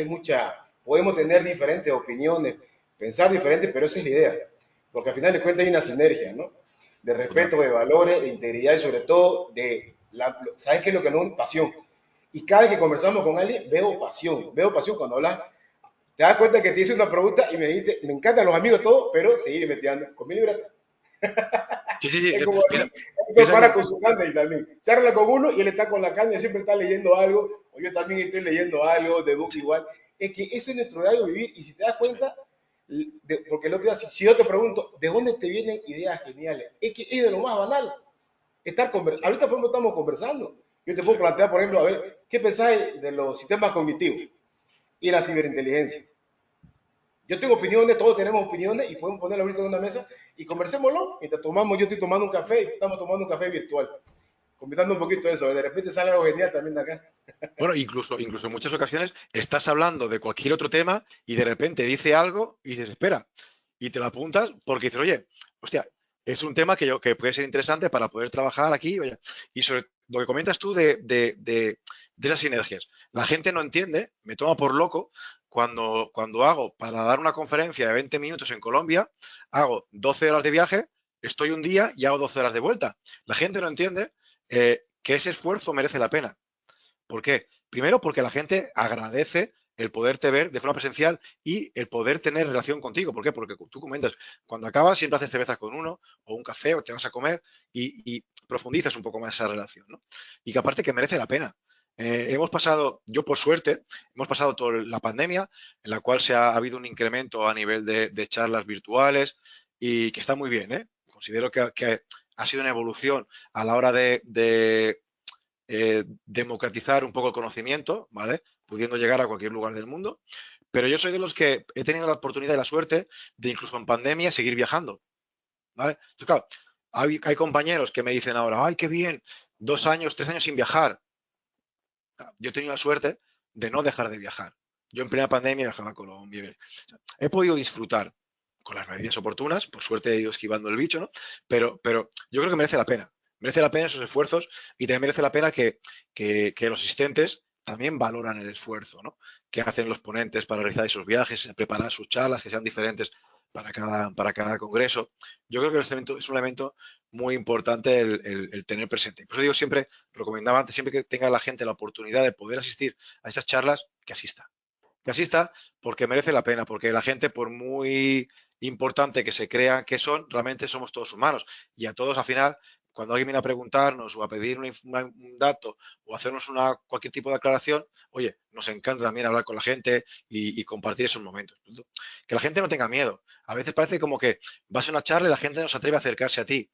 podemos tener diferentes opiniones, pensar diferentes, pero esa es la idea. Porque al final de cuentas hay una sinergia, ¿no? De Total. respeto, de valores, de integridad y sobre todo ¿sabes qué es lo que no? Pasión. Y cada vez que conversamos con alguien, veo pasión cuando hablas. Te das cuenta que te hice una pregunta y me dijiste, me encantan los amigos todos, pero seguir investigando. Con mi libreta. Sí, sí, sí. Es como Piensa, así, él piensa para que con su carne y también. Charla con uno y él está con la carne, siempre está leyendo algo, o yo también estoy leyendo algo, de book igual. Es que eso es nuestro diario vivir, y si te das cuenta, porque el otro día, si yo te pregunto, ¿de dónde te vienen ideas geniales? Es que es de lo más banal. Ahorita, por ejemplo, estamos conversando. Yo te sí, puedo plantear, por ejemplo, a ver, ¿qué pensáis de los sistemas cognitivos y la ciberinteligencia? Yo tengo opiniones, todos tenemos opiniones y podemos ponerlo ahorita en una mesa y conversémoslo. Mientras yo estoy tomando un café y estamos tomando un café virtual. Comentando un poquito de eso, de repente sale algo genial también de acá. Bueno, incluso en muchas ocasiones estás hablando de cualquier otro tema y de repente dice algo y dices, espera, y te lo apuntas porque dices, oye, hostia, es un tema que puede ser interesante para poder trabajar aquí. Oye, y sobre lo que comentas tú de esas sinergias. La gente no entiende, me toma por loco, cuando hago, para dar una conferencia de 20 minutos en Colombia, hago 12 horas de viaje, estoy un día y hago 12 horas de vuelta. La gente no entiende que ese esfuerzo merece la pena. ¿Por qué? Primero, porque la gente agradece el poderte ver de forma presencial y el poder tener relación contigo. ¿Por qué? Porque tú comentas, cuando acabas siempre haces cervezas con uno o un café o te vas a comer y profundizas un poco más esa relación, ¿no? Y que aparte que merece la pena. Hemos pasado, yo por suerte, hemos pasado toda la pandemia en la cual ha habido un incremento a nivel de charlas virtuales y que está muy bien, ¿eh? Considero que ha sido una evolución a la hora de democratizar un poco el conocimiento, ¿vale? Pudiendo llegar a cualquier lugar del mundo. Pero yo soy de los que he tenido la oportunidad y la suerte de incluso en pandemia seguir viajando, ¿vale? Entonces, claro, hay compañeros que me dicen ahora, ay, qué bien, 2 años, 3 años sin viajar. Yo he tenido la suerte de no dejar de viajar. Yo en plena pandemia viajaba a Colombia. O sea, he podido disfrutar con las medidas oportunas, por suerte he ido esquivando el bicho, ¿no? Pero yo creo que merece la pena. Merece la pena esos esfuerzos y también merece la pena que los asistentes también valoran el esfuerzo, ¿no? Que hacen los ponentes para realizar esos viajes, preparar sus charlas que sean diferentes para cada congreso. Yo creo que es un elemento muy importante el tener presente. Por eso digo siempre, recomendaba antes, siempre que tenga la gente la oportunidad de poder asistir a estas charlas, que asista. Que asista porque merece la pena, porque la gente, por muy importante que se crea que son, realmente somos todos humanos. Y a todos al final, cuando alguien viene a preguntarnos o a pedir un dato o hacernos cualquier tipo de aclaración, oye, nos encanta también hablar con la gente y compartir esos momentos. Que la gente no tenga miedo. A veces parece como que vas a una charla y la gente no se atreve a acercarse a ti.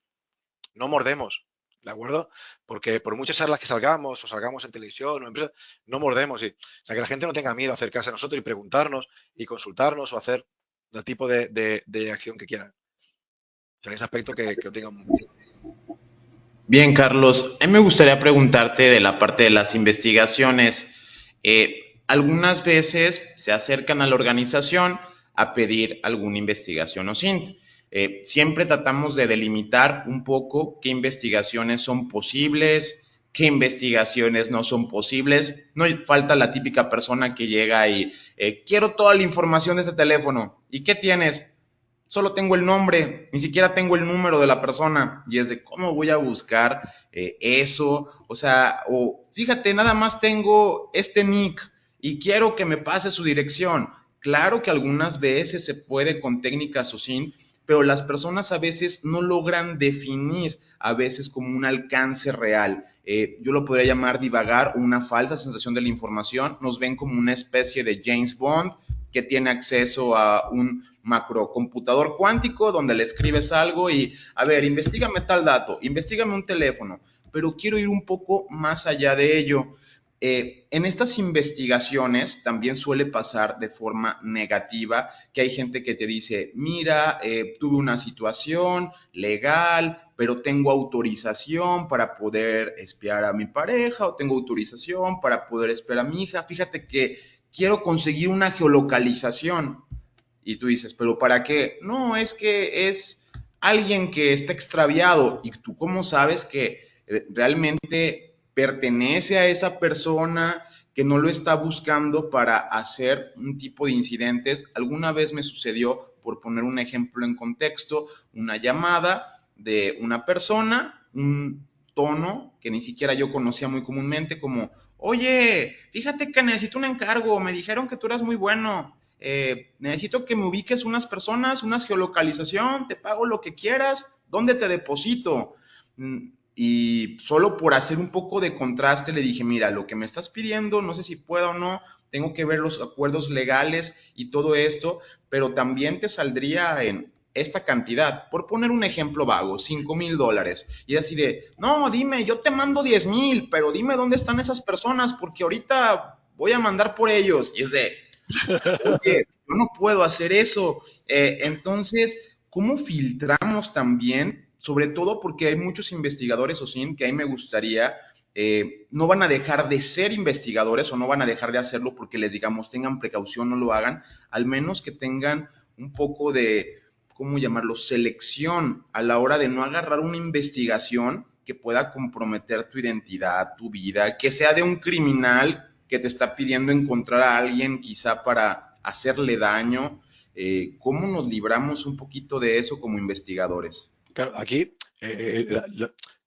No mordemos, ¿de acuerdo? Porque por muchas charlas que salgamos o salgamos en televisión o en empresas, no mordemos. O sea, que la gente no tenga miedo a acercarse a nosotros y preguntarnos y consultarnos o hacer el tipo de acción que quieran. O sea, en ese aspecto que lo tengan muy bien. Bien, Carlos, a mí me gustaría preguntarte de la parte de las investigaciones. Algunas veces se acercan a la organización a pedir alguna investigación o SINT. Siempre tratamos de delimitar un poco qué investigaciones son posibles, qué investigaciones no son posibles. No falta la típica persona que llega y quiero toda la información de este teléfono. ¿Y qué tienes? Solo tengo el nombre, ni siquiera tengo el número de la persona. Y es de cómo voy a buscar eso. O sea, o fíjate, nada más tengo este nick y quiero que me pase su dirección. Claro que algunas veces se puede con técnicas OSINT, pero las personas a veces no logran definir a veces como un alcance real. Yo lo podría llamar divagar o una falsa sensación de la información. Nos ven como una especie de James Bond que tiene acceso a un macrocomputador cuántico donde le escribes algo y, a ver, investígame tal dato, investígame un teléfono, pero quiero ir un poco más allá de ello. En estas investigaciones también suele pasar de forma negativa, que hay gente que te dice, mira, tuve una situación legal, pero tengo autorización para poder espiar a mi pareja o tengo autorización para poder espiar a mi hija. Fíjate que quiero conseguir una geolocalización. Y tú dices, ¿pero para qué? No, es que es alguien que está extraviado. ¿Y tú cómo sabes que realmente pertenece a esa persona, que no lo está buscando para hacer un tipo de incidentes? Alguna vez me sucedió, por poner un ejemplo en contexto, una llamada de una persona, un tono que ni siquiera yo conocía muy comúnmente, como, oye, fíjate que necesito un encargo, me dijeron que tú eras muy bueno, necesito que me ubiques unas personas, una geolocalización, te pago lo que quieras, ¿dónde te deposito? Y solo por hacer un poco de contraste le dije, mira, lo que me estás pidiendo, no sé si puedo o no, tengo que ver los acuerdos legales y todo esto, pero también te saldría en esta cantidad, por poner un ejemplo vago, $5,000. Y así de, no, dime, yo te mando 10,000, pero dime dónde están esas personas, porque ahorita voy a mandar por ellos. Y es de, oye, yo no puedo hacer eso. Entonces, ¿cómo filtramos también? Sobre todo porque hay muchos investigadores OSINT que a mí me gustaría no van a dejar de ser investigadores o no van a dejar de hacerlo porque les digamos tengan precaución, no lo hagan, al menos que tengan un poco de, ¿cómo llamarlo?, selección a la hora de no agarrar una investigación que pueda comprometer tu identidad, tu vida, que sea de un criminal que te está pidiendo encontrar a alguien quizá para hacerle daño. ¿Cómo nos libramos un poquito de eso como investigadores? Claro, aquí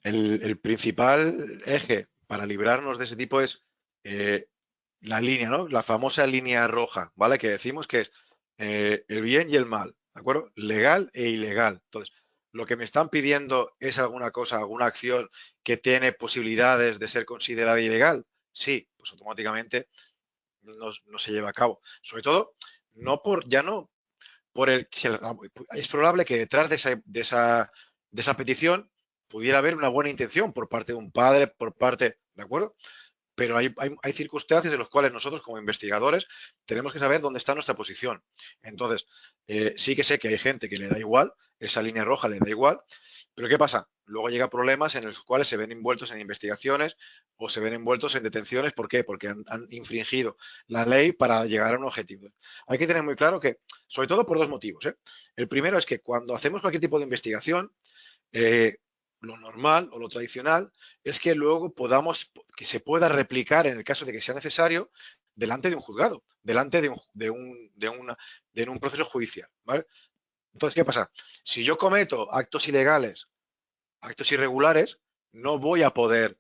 el principal eje para librarnos de ese tipo es la línea, ¿no? La famosa línea roja, ¿vale? Que decimos que es el bien y el mal, ¿de acuerdo? Legal e ilegal. Entonces, lo que me están pidiendo es alguna cosa, alguna acción que tiene posibilidades de ser considerada ilegal. Sí, pues automáticamente no se lleva a cabo. Sobre todo, ya no por es probable que detrás de esa petición pudiera haber una buena intención por parte de un padre, por parte, ¿de acuerdo? Pero hay circunstancias en las cuales nosotros como investigadores tenemos que saber dónde está nuestra posición. Entonces, sí que sé que hay gente que le da igual, esa línea roja le da igual, pero ¿qué pasa? Luego llega problemas en los cuales se ven envueltos en investigaciones o se ven envueltos en detenciones. ¿Por qué? Porque han infringido la ley para llegar a un objetivo. Hay que tener muy claro que, sobre todo por dos motivos, ¿eh? El primero es que cuando hacemos cualquier tipo de investigación, eh, lo normal o lo tradicional es que luego que se pueda replicar en el caso de que sea necesario delante de un juzgado, delante de un proceso judicial, ¿vale? Entonces, ¿qué pasa? Si yo cometo actos ilegales, actos irregulares, no voy a poder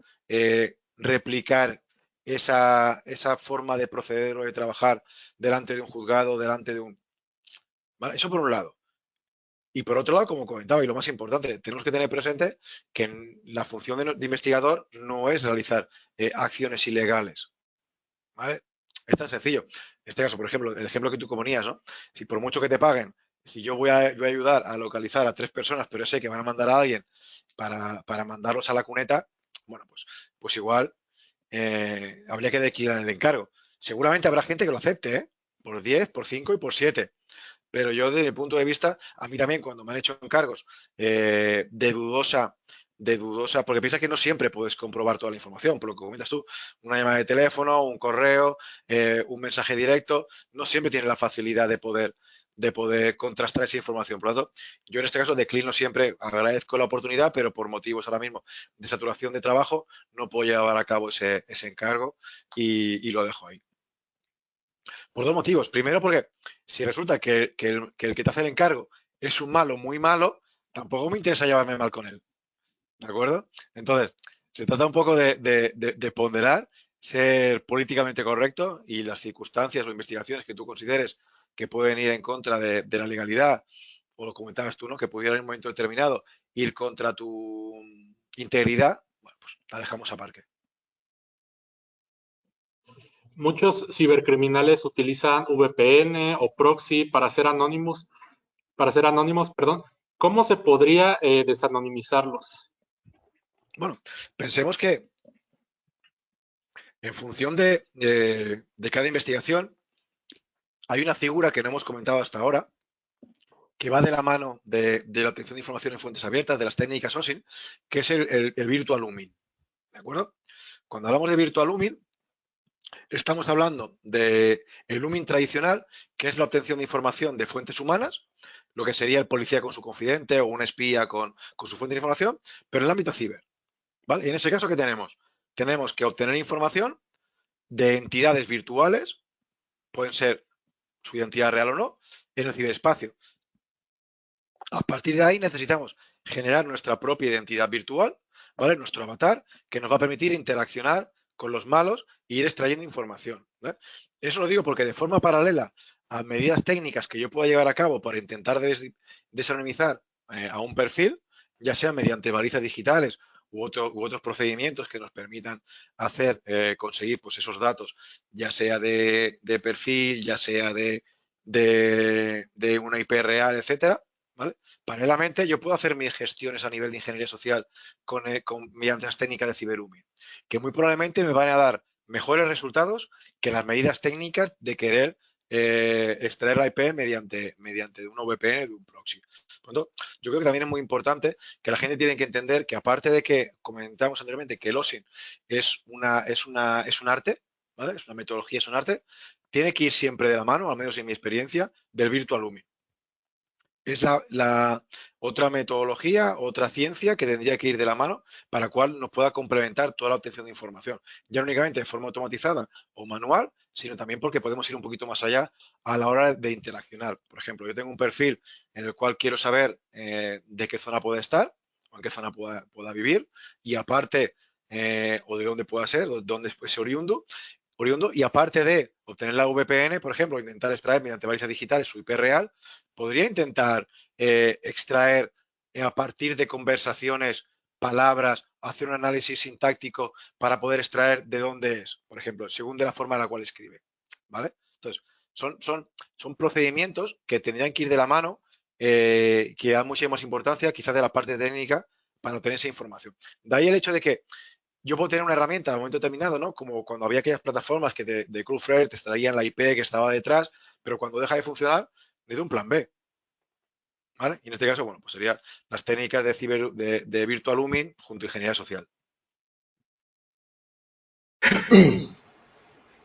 replicar esa forma de proceder o de trabajar delante de un juzgado, delante de un... ¿Vale? Eso por un lado. Y por otro lado, como comentaba, y lo más importante, tenemos que tener presente que la función de investigador no es realizar acciones ilegales, ¿vale? Es tan sencillo. En este caso, por ejemplo, el ejemplo que tú ponías, ¿no? Si por mucho que te paguen, si yo voy a ayudar a localizar a 3 personas, pero sé que van a mandar a alguien para mandarlos a la cuneta, bueno, pues igual habría que declinar el encargo. Seguramente habrá gente que lo acepte, ¿eh? Por 10, por 5 y por 7. Pero yo, desde mi punto de vista, a mí también cuando me han hecho encargos de dudosa, porque piensa que no siempre puedes comprobar toda la información, por lo que comentas tú, una llamada de teléfono, un correo, un mensaje directo, no siempre tiene la facilidad de poder contrastar esa información. Por lo tanto, yo en este caso declino siempre, agradezco la oportunidad, pero por motivos ahora mismo de saturación de trabajo no puedo llevar a cabo ese encargo y lo dejo ahí. Por dos motivos. Primero, porque si resulta que el que te hace el encargo es un malo muy malo, tampoco me interesa llevarme mal con él. ¿De acuerdo? Entonces, se trata un poco de ponderar, ser políticamente correcto y las circunstancias o investigaciones que tú consideres que pueden ir en contra de la legalidad, o lo comentabas tú, ¿no? Que pudiera en un momento determinado ir contra tu integridad, bueno, pues la dejamos aparte. Muchos cibercriminales utilizan VPN o proxy para ser anónimos, perdón. ¿Cómo se podría desanonimizarlos? Bueno, pensemos que en función de cada investigación hay una figura que no hemos comentado hasta ahora, que va de la mano de la obtención de información en fuentes abiertas, de las técnicas OSINT, que es el Virtual Huming. ¿De acuerdo? Cuando hablamos de Virtual Huming, estamos hablando del Huming tradicional, que es la obtención de información de fuentes humanas, lo que sería el policía con su confidente o un espía con su fuente de información, pero en el ámbito ciber. ¿Vale? Y en ese caso, ¿qué tenemos? Tenemos que obtener información de entidades virtuales, pueden ser su identidad real o no, en el ciberespacio. A partir de ahí necesitamos generar nuestra propia identidad virtual, ¿vale? Nuestro avatar, que nos va a permitir interaccionar con los malos e ir extrayendo información, ¿vale? Eso lo digo porque de forma paralela a medidas técnicas que yo pueda llevar a cabo para intentar desanonimizar a un perfil, ya sea mediante balizas digitales u otros procedimientos que nos permitan conseguir pues, esos datos, ya sea de perfil, ya sea de una IP real, etcétera, ¿vale? Paralelamente, yo puedo hacer mis gestiones a nivel de ingeniería social mediante las técnicas de ciberhuming, que muy probablemente me van a dar mejores resultados que las medidas técnicas de querer extraer la IP mediante una VPN de un proxy. Por lo tanto, yo creo que también es muy importante que la gente tiene que entender que, aparte de que comentamos anteriormente que el OSINT es un arte, ¿vale? Es una metodología, es un arte, tiene que ir siempre de la mano, al menos en mi experiencia, del Virtual Looming. Es la otra metodología, otra ciencia que tendría que ir de la mano para cual nos pueda complementar toda la obtención de información, ya no únicamente de forma automatizada o manual, sino también porque podemos ir un poquito más allá a la hora de interaccionar. Por ejemplo, yo tengo un perfil en el cual quiero saber de qué zona puede estar o en qué zona pueda vivir, y aparte, o de dónde pueda ser, o dónde es oriundo, y aparte de obtener la VPN, por ejemplo, intentar extraer mediante balizas digitales su IP real, podría intentar extraer a partir de conversaciones, palabras, hacer un análisis sintáctico para poder extraer de dónde es, por ejemplo, según de la forma en la cual escribe, ¿vale? Entonces, son procedimientos que tendrían que ir de la mano, que dan mucha más importancia quizás de la parte técnica para obtener esa información. De ahí el hecho de que yo puedo tener una herramienta en un momento determinado, ¿no? Como cuando había aquellas plataformas que de Cloudflare te extraían la IP que estaba detrás, pero cuando deja de funcionar, necesito un plan B, ¿vale? Y en este caso, bueno, pues serían las técnicas de Virtual Looming junto a ingeniería social.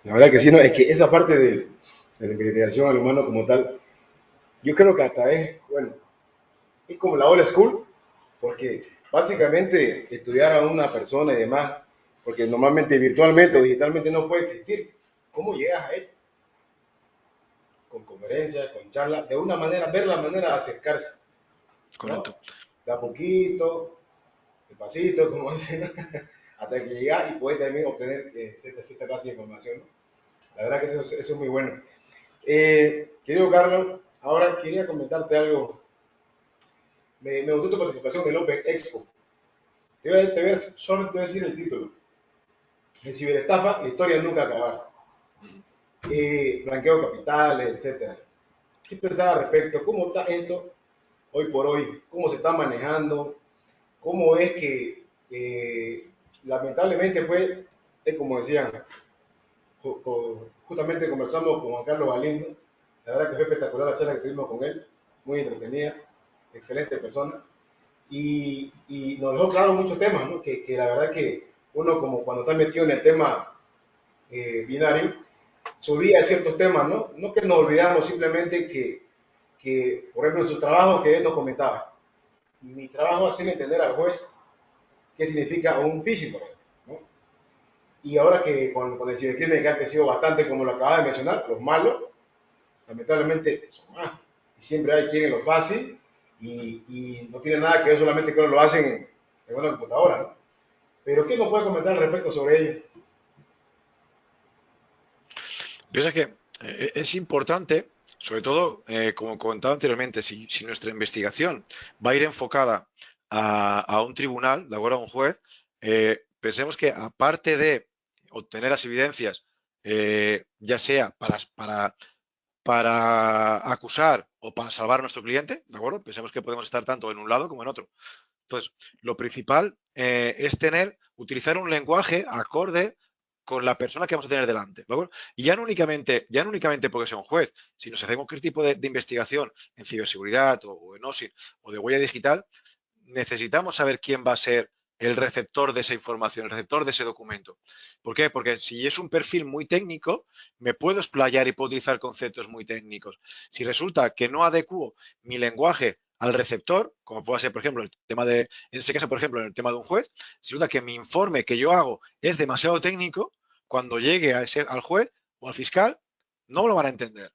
La verdad que sí, no, es que esa parte de la investigación al humano como tal, yo creo que hasta es, bueno, es como la old school, porque básicamente estudiar a una persona y demás, porque normalmente virtualmente o digitalmente no puede existir. ¿Cómo llegas a él? Con conferencias, con charlas, de una manera, ver la manera de acercarse, ¿no? Correcto. De a poquito, de pasito, como dicen, ¿no? Hasta que llegas y puedes también obtener cierta clase de información, ¿no? La verdad que eso es muy bueno. Querido Carlos, ahora quería comentarte algo. Me gustó tu participación en el Open Expo. Solo te voy a decir el título. En ciberestafa, la historia nunca acabará. Blanqueo de capitales, etcétera. ¿Qué pensaba al respecto? ¿Cómo está esto hoy por hoy? ¿Cómo se está manejando? ¿Cómo es que lamentablemente es como decían, justamente conversamos con Juan Carlos Galindo, la verdad que fue espectacular la charla que tuvimos con él, muy entretenida, excelente persona, y nos dejó claro muchos temas, ¿no? Que la verdad que uno como cuando está metido en el tema binario, se olvida de ciertos temas, ¿no? No que nos olvidamos simplemente que, por ejemplo, en su trabajo que él nos comentaba, mi trabajo es hacer entender al juez qué significa un phishing, por ejemplo, ¿no? Y ahora que con el cibercrimen que ha crecido bastante, como lo acaba de mencionar, los malos, lamentablemente son más. Y siempre hay quienes lo fácil y no tiene nada que ver solamente que lo hacen en una computadora, ¿no? Pero ¿qué nos puede comentar al respecto sobre ello? Piensa que es importante, sobre todo, como comentaba anteriormente, si nuestra investigación va a ir enfocada a un tribunal, de acuerdo, a un juez, pensemos que aparte de obtener las evidencias, ya sea para acusar o para salvar a nuestro cliente, ¿de acuerdo? Pensemos que podemos estar tanto en un lado como en otro. Entonces, lo principal es utilizar un lenguaje acorde con la persona que vamos a tener delante, ¿de acuerdo? Y ya no únicamente porque sea un juez, sino si hacemos cualquier tipo de investigación en ciberseguridad o en OSINT o de huella digital, necesitamos saber quién va a ser el receptor de esa información, el receptor de ese documento. ¿Por qué? Porque si es un perfil muy técnico, me puedo explayar y puedo utilizar conceptos muy técnicos. Si resulta que no adecuo mi lenguaje al receptor, como puede ser, por ejemplo, en ese caso, por ejemplo, en el tema de un juez, si resulta que mi informe que yo hago es demasiado técnico, cuando llegue al juez o al fiscal, no lo van a entender.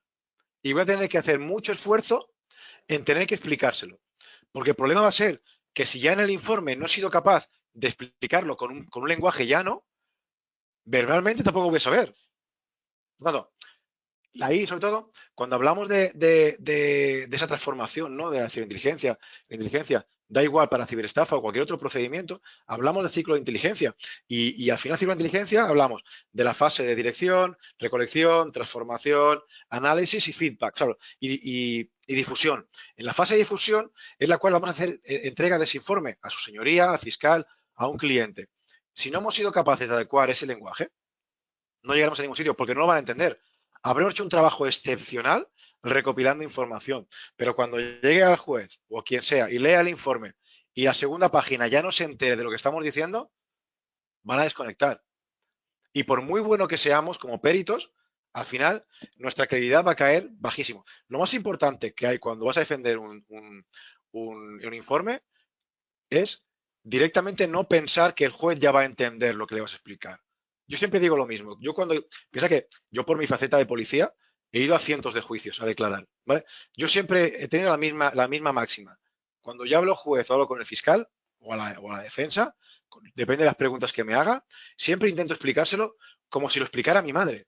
Y voy a tener que hacer mucho esfuerzo en tener que explicárselo. Porque el problema va a ser que si ya en el informe no he sido capaz de explicarlo con un lenguaje llano, verbalmente tampoco voy a saber. Bueno, ahí, sobre todo, cuando hablamos de esa transformación, ¿no? De la ciberinteligencia, la inteligencia, da igual para ciberestafa o cualquier otro procedimiento, hablamos del ciclo de inteligencia y al final del ciclo de inteligencia hablamos de la fase de dirección, recolección, transformación, análisis y feedback, claro, y difusión. En la fase de difusión es la cual vamos a hacer entrega de ese informe a su señoría, al fiscal, a un cliente. Si no hemos sido capaces de adecuar ese lenguaje, no llegaremos a ningún sitio porque no lo van a entender. Habremos hecho un trabajo excepcional, recopilando información. Pero cuando llegue al juez o quien sea y lea el informe y la segunda página ya no se entere de lo que estamos diciendo, van a desconectar. Y por muy bueno que seamos como peritos, al final nuestra credibilidad va a caer bajísimo. Lo más importante que hay cuando vas a defender un informe es directamente no pensar que el juez ya va a entender lo que le vas a explicar. Yo siempre digo lo mismo. Piensa que yo por mi faceta de policía he ido a cientos de juicios a declarar, ¿vale? Yo siempre he tenido la misma máxima. Cuando yo hablo juez o hablo con el fiscal o a la defensa, depende de las preguntas que me haga, siempre intento explicárselo como si lo explicara a mi madre.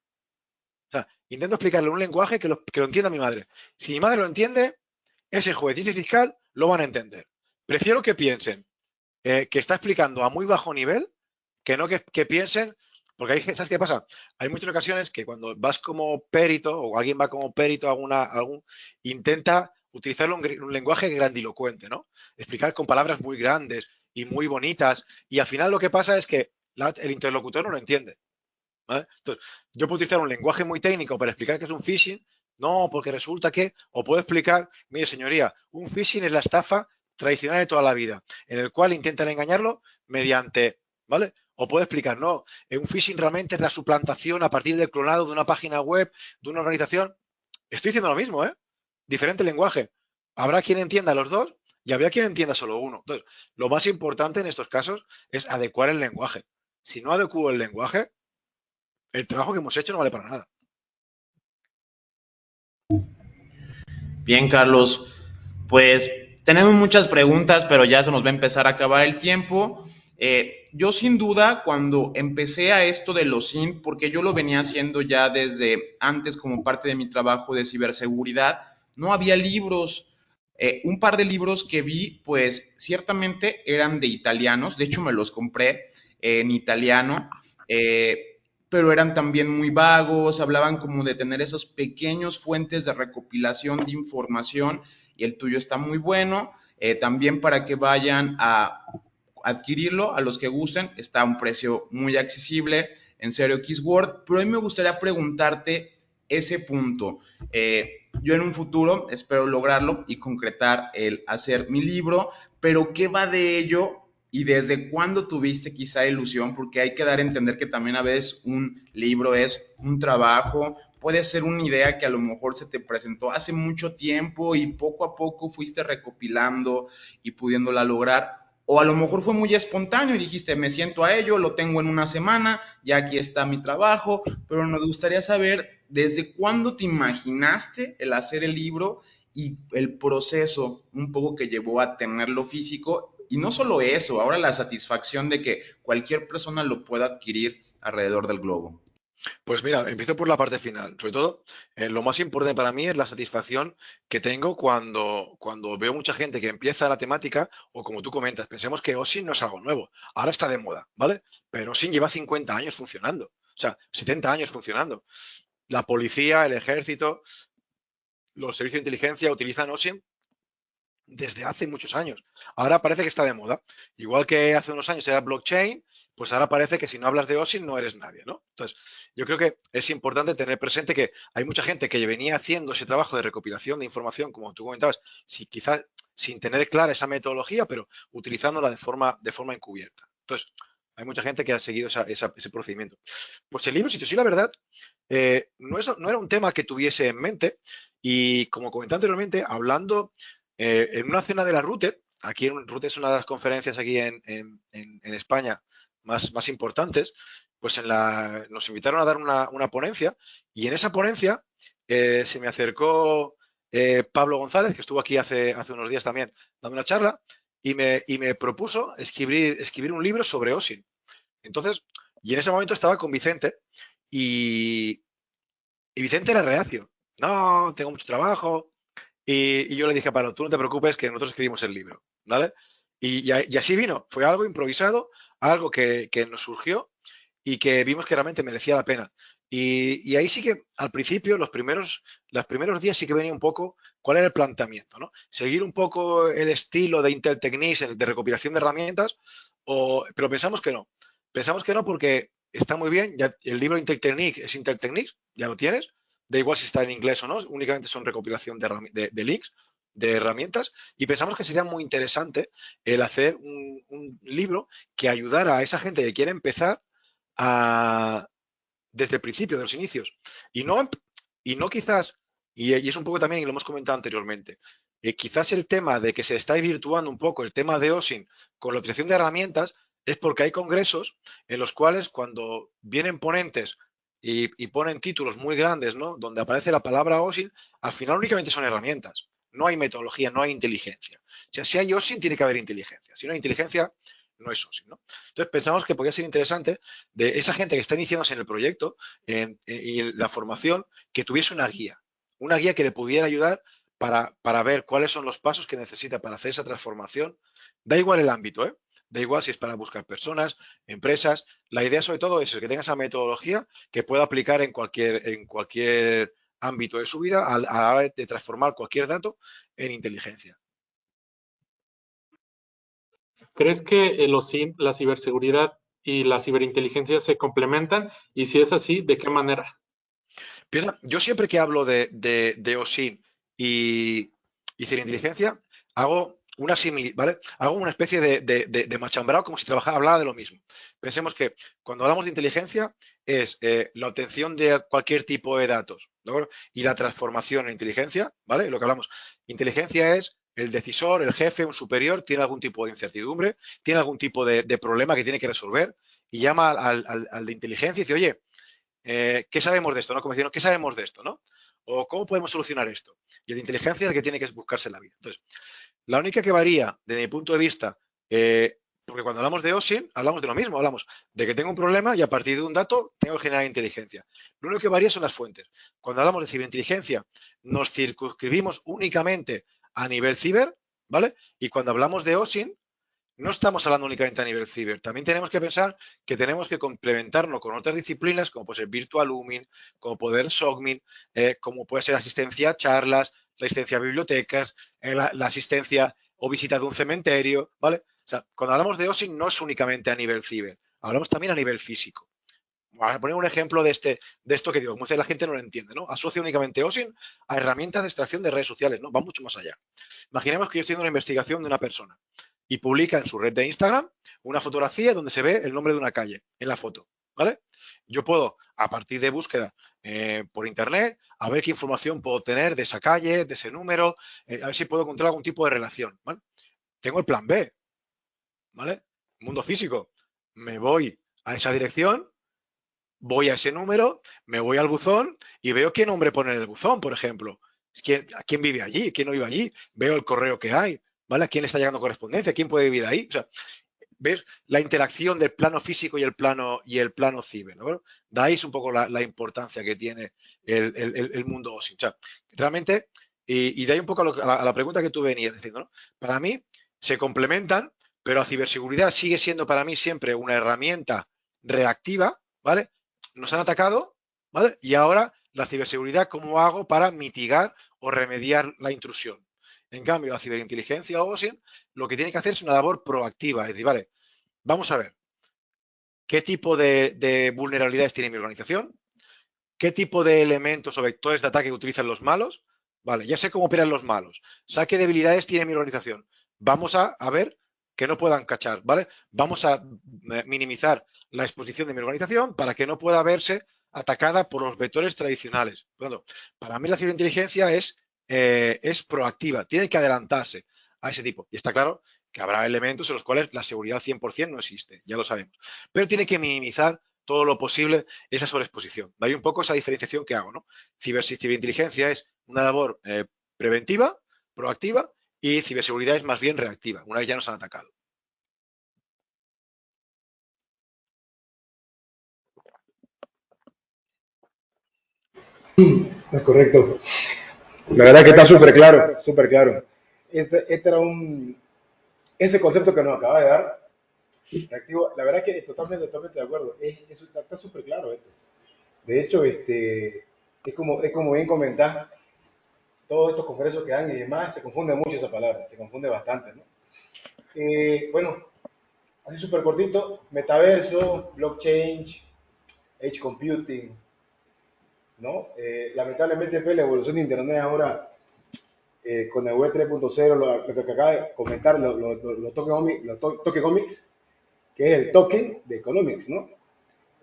O sea, intento explicarle un lenguaje que lo entienda mi madre. Si mi madre lo entiende, ese juez y ese fiscal lo van a entender. Prefiero que piensen que está explicando a muy bajo nivel que no que piensen, porque ¿sabes qué pasa? Hay muchas ocasiones que cuando vas como perito o alguien va como perito intenta utilizar un lenguaje grandilocuente, ¿no? Explicar con palabras muy grandes y muy bonitas y al final lo que pasa es que el interlocutor no lo entiende, ¿vale? Entonces, yo puedo utilizar un lenguaje muy técnico para explicar qué es un phishing, no, porque resulta que, o puedo explicar, mire señoría, un phishing es la estafa tradicional de toda la vida, en el cual intentan engañarlo mediante, ¿vale? O puedo explicar, no, un phishing realmente es la suplantación a partir del clonado de una página web, de una organización. Estoy diciendo lo mismo, ¿eh? Diferente lenguaje. Habrá quien entienda los dos y habrá quien entienda solo uno. Entonces, lo más importante en estos casos es adecuar el lenguaje. Si no adecuo el lenguaje, el trabajo que hemos hecho no vale para nada. Bien, Carlos, pues tenemos muchas preguntas, pero ya se nos va a empezar a acabar el tiempo. Yo sin duda, cuando empecé a esto de los SINT, porque yo lo venía haciendo ya desde antes como parte de mi trabajo de ciberseguridad, no había libros. Un par de libros que vi, pues ciertamente eran de italianos, de hecho me los compré en italiano, pero eran también muy vagos, hablaban como de tener esos pequeños fuentes de recopilación de información y el tuyo está muy bueno, también para que vayan a adquirirlo, a los que gusten, está a un precio muy accesible en Serio Keyword, pero a mí me gustaría preguntarte ese punto. Yo en un futuro espero lograrlo y concretar el hacer mi libro, pero ¿qué va de ello y desde cuándo tuviste quizá ilusión? Porque hay que dar a entender que también a veces un libro es un trabajo, puede ser una idea que a lo mejor se te presentó hace mucho tiempo y poco a poco fuiste recopilando y pudiéndola lograr. O a lo mejor fue muy espontáneo y dijiste, me siento a ello, lo tengo en una semana, ya aquí está mi trabajo, pero nos gustaría saber desde cuándo te imaginaste el hacer el libro y el proceso un poco que llevó a tenerlo físico. Y no solo eso, ahora la satisfacción de que cualquier persona lo pueda adquirir alrededor del globo. Pues mira, empiezo por la parte final. Sobre todo, lo más importante para mí es la satisfacción que tengo cuando veo mucha gente que empieza la temática o como tú comentas, pensemos que OSINT no es algo nuevo, ahora está de moda, ¿vale? Pero OSINT lleva 50 años funcionando, o sea, 70 años funcionando. La policía, el ejército, los servicios de inteligencia utilizan OSINT desde hace muchos años. Ahora parece que está de moda. Igual que hace unos años era blockchain, pues ahora parece que si no hablas de OSINT no eres nadie, ¿no? Entonces, yo creo que es importante tener presente que hay mucha gente que venía haciendo ese trabajo de recopilación de información, como tú comentabas, quizás sin tener clara esa metodología, pero utilizándola de forma encubierta. Entonces, hay mucha gente que ha seguido ese procedimiento. Pues el libro, si te soy la verdad, no era un tema que tuviese en mente y como comenté anteriormente, hablando en una cena de la RUTE, aquí en RUTE es una de las conferencias aquí en España más importantes, pues nos invitaron a dar una ponencia y en esa ponencia se me acercó Pablo González, que estuvo aquí hace unos días también dando una charla y me propuso escribir un libro sobre OSINT. Entonces, y en ese momento estaba con Vicente y Vicente era reacio. No, tengo mucho trabajo. Y yo le dije a Pablo, tú no te preocupes que nosotros escribimos el libro, ¿vale? Y así vino, fue algo improvisado, algo que nos surgió y que vimos que realmente merecía la pena. Y ahí sí que al principio, los primeros días sí que venía un poco cuál era el planteamiento, ¿no? Seguir un poco el estilo de Intel Techniques, de recopilación de herramientas, pero pensamos que no. Pensamos que no porque está muy bien, ya el libro Intel Techniques es Intel Techniques, ya lo tienes. da igual si está en inglés o no, únicamente son recopilación de links, de herramientas, y pensamos que sería muy interesante el hacer un libro que ayudara a esa gente que quiere empezar desde el principio, de los inicios, y no quizás, y es un poco también, y lo hemos comentado anteriormente, quizás el tema de que se está virtuando un poco el tema de OSINT con la utilización de herramientas es porque hay congresos en los cuales cuando vienen ponentes y ponen títulos muy grandes, ¿no? Donde aparece la palabra OSINT, al final únicamente son herramientas. No hay metodología, no hay inteligencia. O sea, si hay OSINT, tiene que haber inteligencia. Si no hay inteligencia, no es OSINT, ¿no? Entonces pensamos que podría ser interesante de esa gente que está iniciándose en el proyecto y en la formación, que tuviese una guía que le pudiera ayudar para ver cuáles son los pasos que necesita para hacer esa transformación. Da igual el ámbito, ¿eh? Da igual si es para buscar personas, empresas. La idea sobre todo es que tenga esa metodología que pueda aplicar en cualquier ámbito de su vida a la hora de transformar cualquier dato en inteligencia. ¿Crees que el OSINT, la ciberseguridad y la ciberinteligencia se complementan? Y si es así, ¿de qué manera? Yo siempre que hablo de OSINT y ciberinteligencia, hago una ¿vale? Hago una especie de machambrado como si hablara de lo mismo. Pensemos que cuando hablamos de inteligencia es la obtención de cualquier tipo de datos, ¿de acuerdo? Y la transformación en inteligencia, ¿vale? Lo que hablamos. Inteligencia es el decisor, el jefe, un superior, tiene algún tipo de incertidumbre, tiene algún tipo de problema que tiene que resolver y llama al de inteligencia y dice, oye, ¿qué sabemos de esto? ¿No? Como diciendo, ¿qué sabemos de esto? ¿No? O ¿cómo podemos solucionar esto? Y el de inteligencia es el que tiene que buscarse la vida. Entonces, la única que varía, desde mi punto de vista, porque cuando hablamos de OSINT, hablamos de lo mismo, hablamos de que tengo un problema y a partir de un dato tengo que generar inteligencia. Lo único que varía son las fuentes. Cuando hablamos de ciberinteligencia, nos circunscribimos únicamente a nivel ciber, ¿vale? Y cuando hablamos de OSINT, no estamos hablando únicamente a nivel ciber. También tenemos que pensar que tenemos que complementarnos con otras disciplinas, como puede ser Virtual Humming, como puede ser SOCMIN, como puede ser asistencia a charlas, la asistencia a bibliotecas, la asistencia o visita de un cementerio, ¿vale? O sea, cuando hablamos de OSINT no es únicamente a nivel ciber, hablamos también a nivel físico. Vamos a poner un ejemplo de esto que digo, muchas veces la gente no lo entiende, ¿no? Asocia únicamente OSINT a herramientas de extracción de redes sociales, ¿no? Va mucho más allá. Imaginemos que yo estoy haciendo una investigación de una persona y publica en su red de Instagram una fotografía donde se ve el nombre de una calle en la foto, ¿vale? Yo puedo, a partir de búsqueda por internet, a ver qué información puedo tener de esa calle, de ese número, a ver si puedo encontrar algún tipo de relación, ¿vale? Tengo el plan B, ¿vale? Mundo físico. Me voy a esa dirección, voy a ese número, me voy al buzón y veo qué nombre pone en el buzón, por ejemplo. ¿A quién vive allí? ¿Quién no vive allí? Veo el correo que hay, ¿vale? ¿A quién le está llegando correspondencia? ¿Quién puede vivir ahí? O sea, ¿ves la interacción del plano físico y el plano ciber? ¿No? De ahí es un poco la importancia que tiene el mundo OSI. O sea, realmente, y de ahí un poco a la pregunta que tú venías diciendo, ¿no? Para mí se complementan, pero la ciberseguridad sigue siendo para mí siempre una herramienta reactiva, ¿vale? Nos han atacado, ¿vale? Y ahora la ciberseguridad, ¿cómo hago para mitigar o remediar la intrusión? En cambio, la ciberinteligencia o OSINT lo que tiene que hacer es una labor proactiva, es decir, vale, vamos a ver qué tipo de vulnerabilidades tiene mi organización, qué tipo de elementos o vectores de ataque utilizan los malos, vale, ya sé cómo operan los malos, sé qué debilidades tiene mi organización, vamos a ver que no puedan cachar, ¿vale? Vamos a minimizar la exposición de mi organización para que no pueda verse atacada por los vectores tradicionales. Por lo tanto, para mí la ciberinteligencia es proactiva, tiene que adelantarse a ese tipo. Y está claro que habrá elementos en los cuales la seguridad 100% no existe, ya lo sabemos. Pero tiene que minimizar todo lo posible esa sobreexposición. De ahí un poco esa diferenciación que hago, ¿no? Ciberinteligencia es una labor preventiva, proactiva, y ciberseguridad es más bien reactiva, una vez ya nos han atacado. Es correcto. La verdad que está súper claro, súper claro. Este era ese concepto que nos acaba de dar, reactivo, la verdad que totalmente de acuerdo. Está súper claro esto. De hecho, es como bien comentar, todos estos congresos que dan y demás, se confunde mucho esa palabra, se confunde bastante, ¿no? Bueno, así súper cortito, metaverso, blockchain, edge computing, ¿no? Lamentablemente, pues, la evolución de Internet ahora, con el web 3.0, lo que acaba de comentar, los tokenomics, que es el token de economics, ¿no?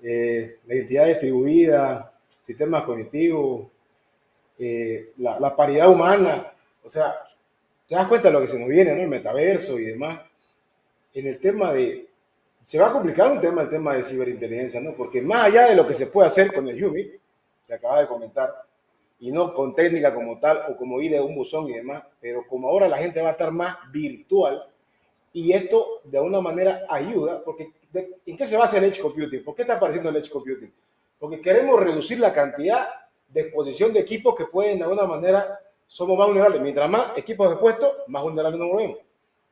La identidad distribuida, sistemas cognitivos, la paridad humana, o sea, te das cuenta de lo que se nos viene, ¿no? El metaverso y demás. En el tema de, se va a complicar el tema de ciberinteligencia, ¿no? Porque más allá de lo que se puede hacer con el Yumi, que acaba de comentar, y no con técnica como tal o como ir de un buzón y demás, pero como ahora la gente va a estar más virtual, y esto de alguna manera ayuda, porque ¿en qué se basa el Edge Computing? ¿Por qué está apareciendo el Edge Computing? Porque queremos reducir la cantidad de exposición de equipos que pueden de alguna manera, somos más vulnerables. Mientras más equipos expuestos, más vulnerables nos volvemos.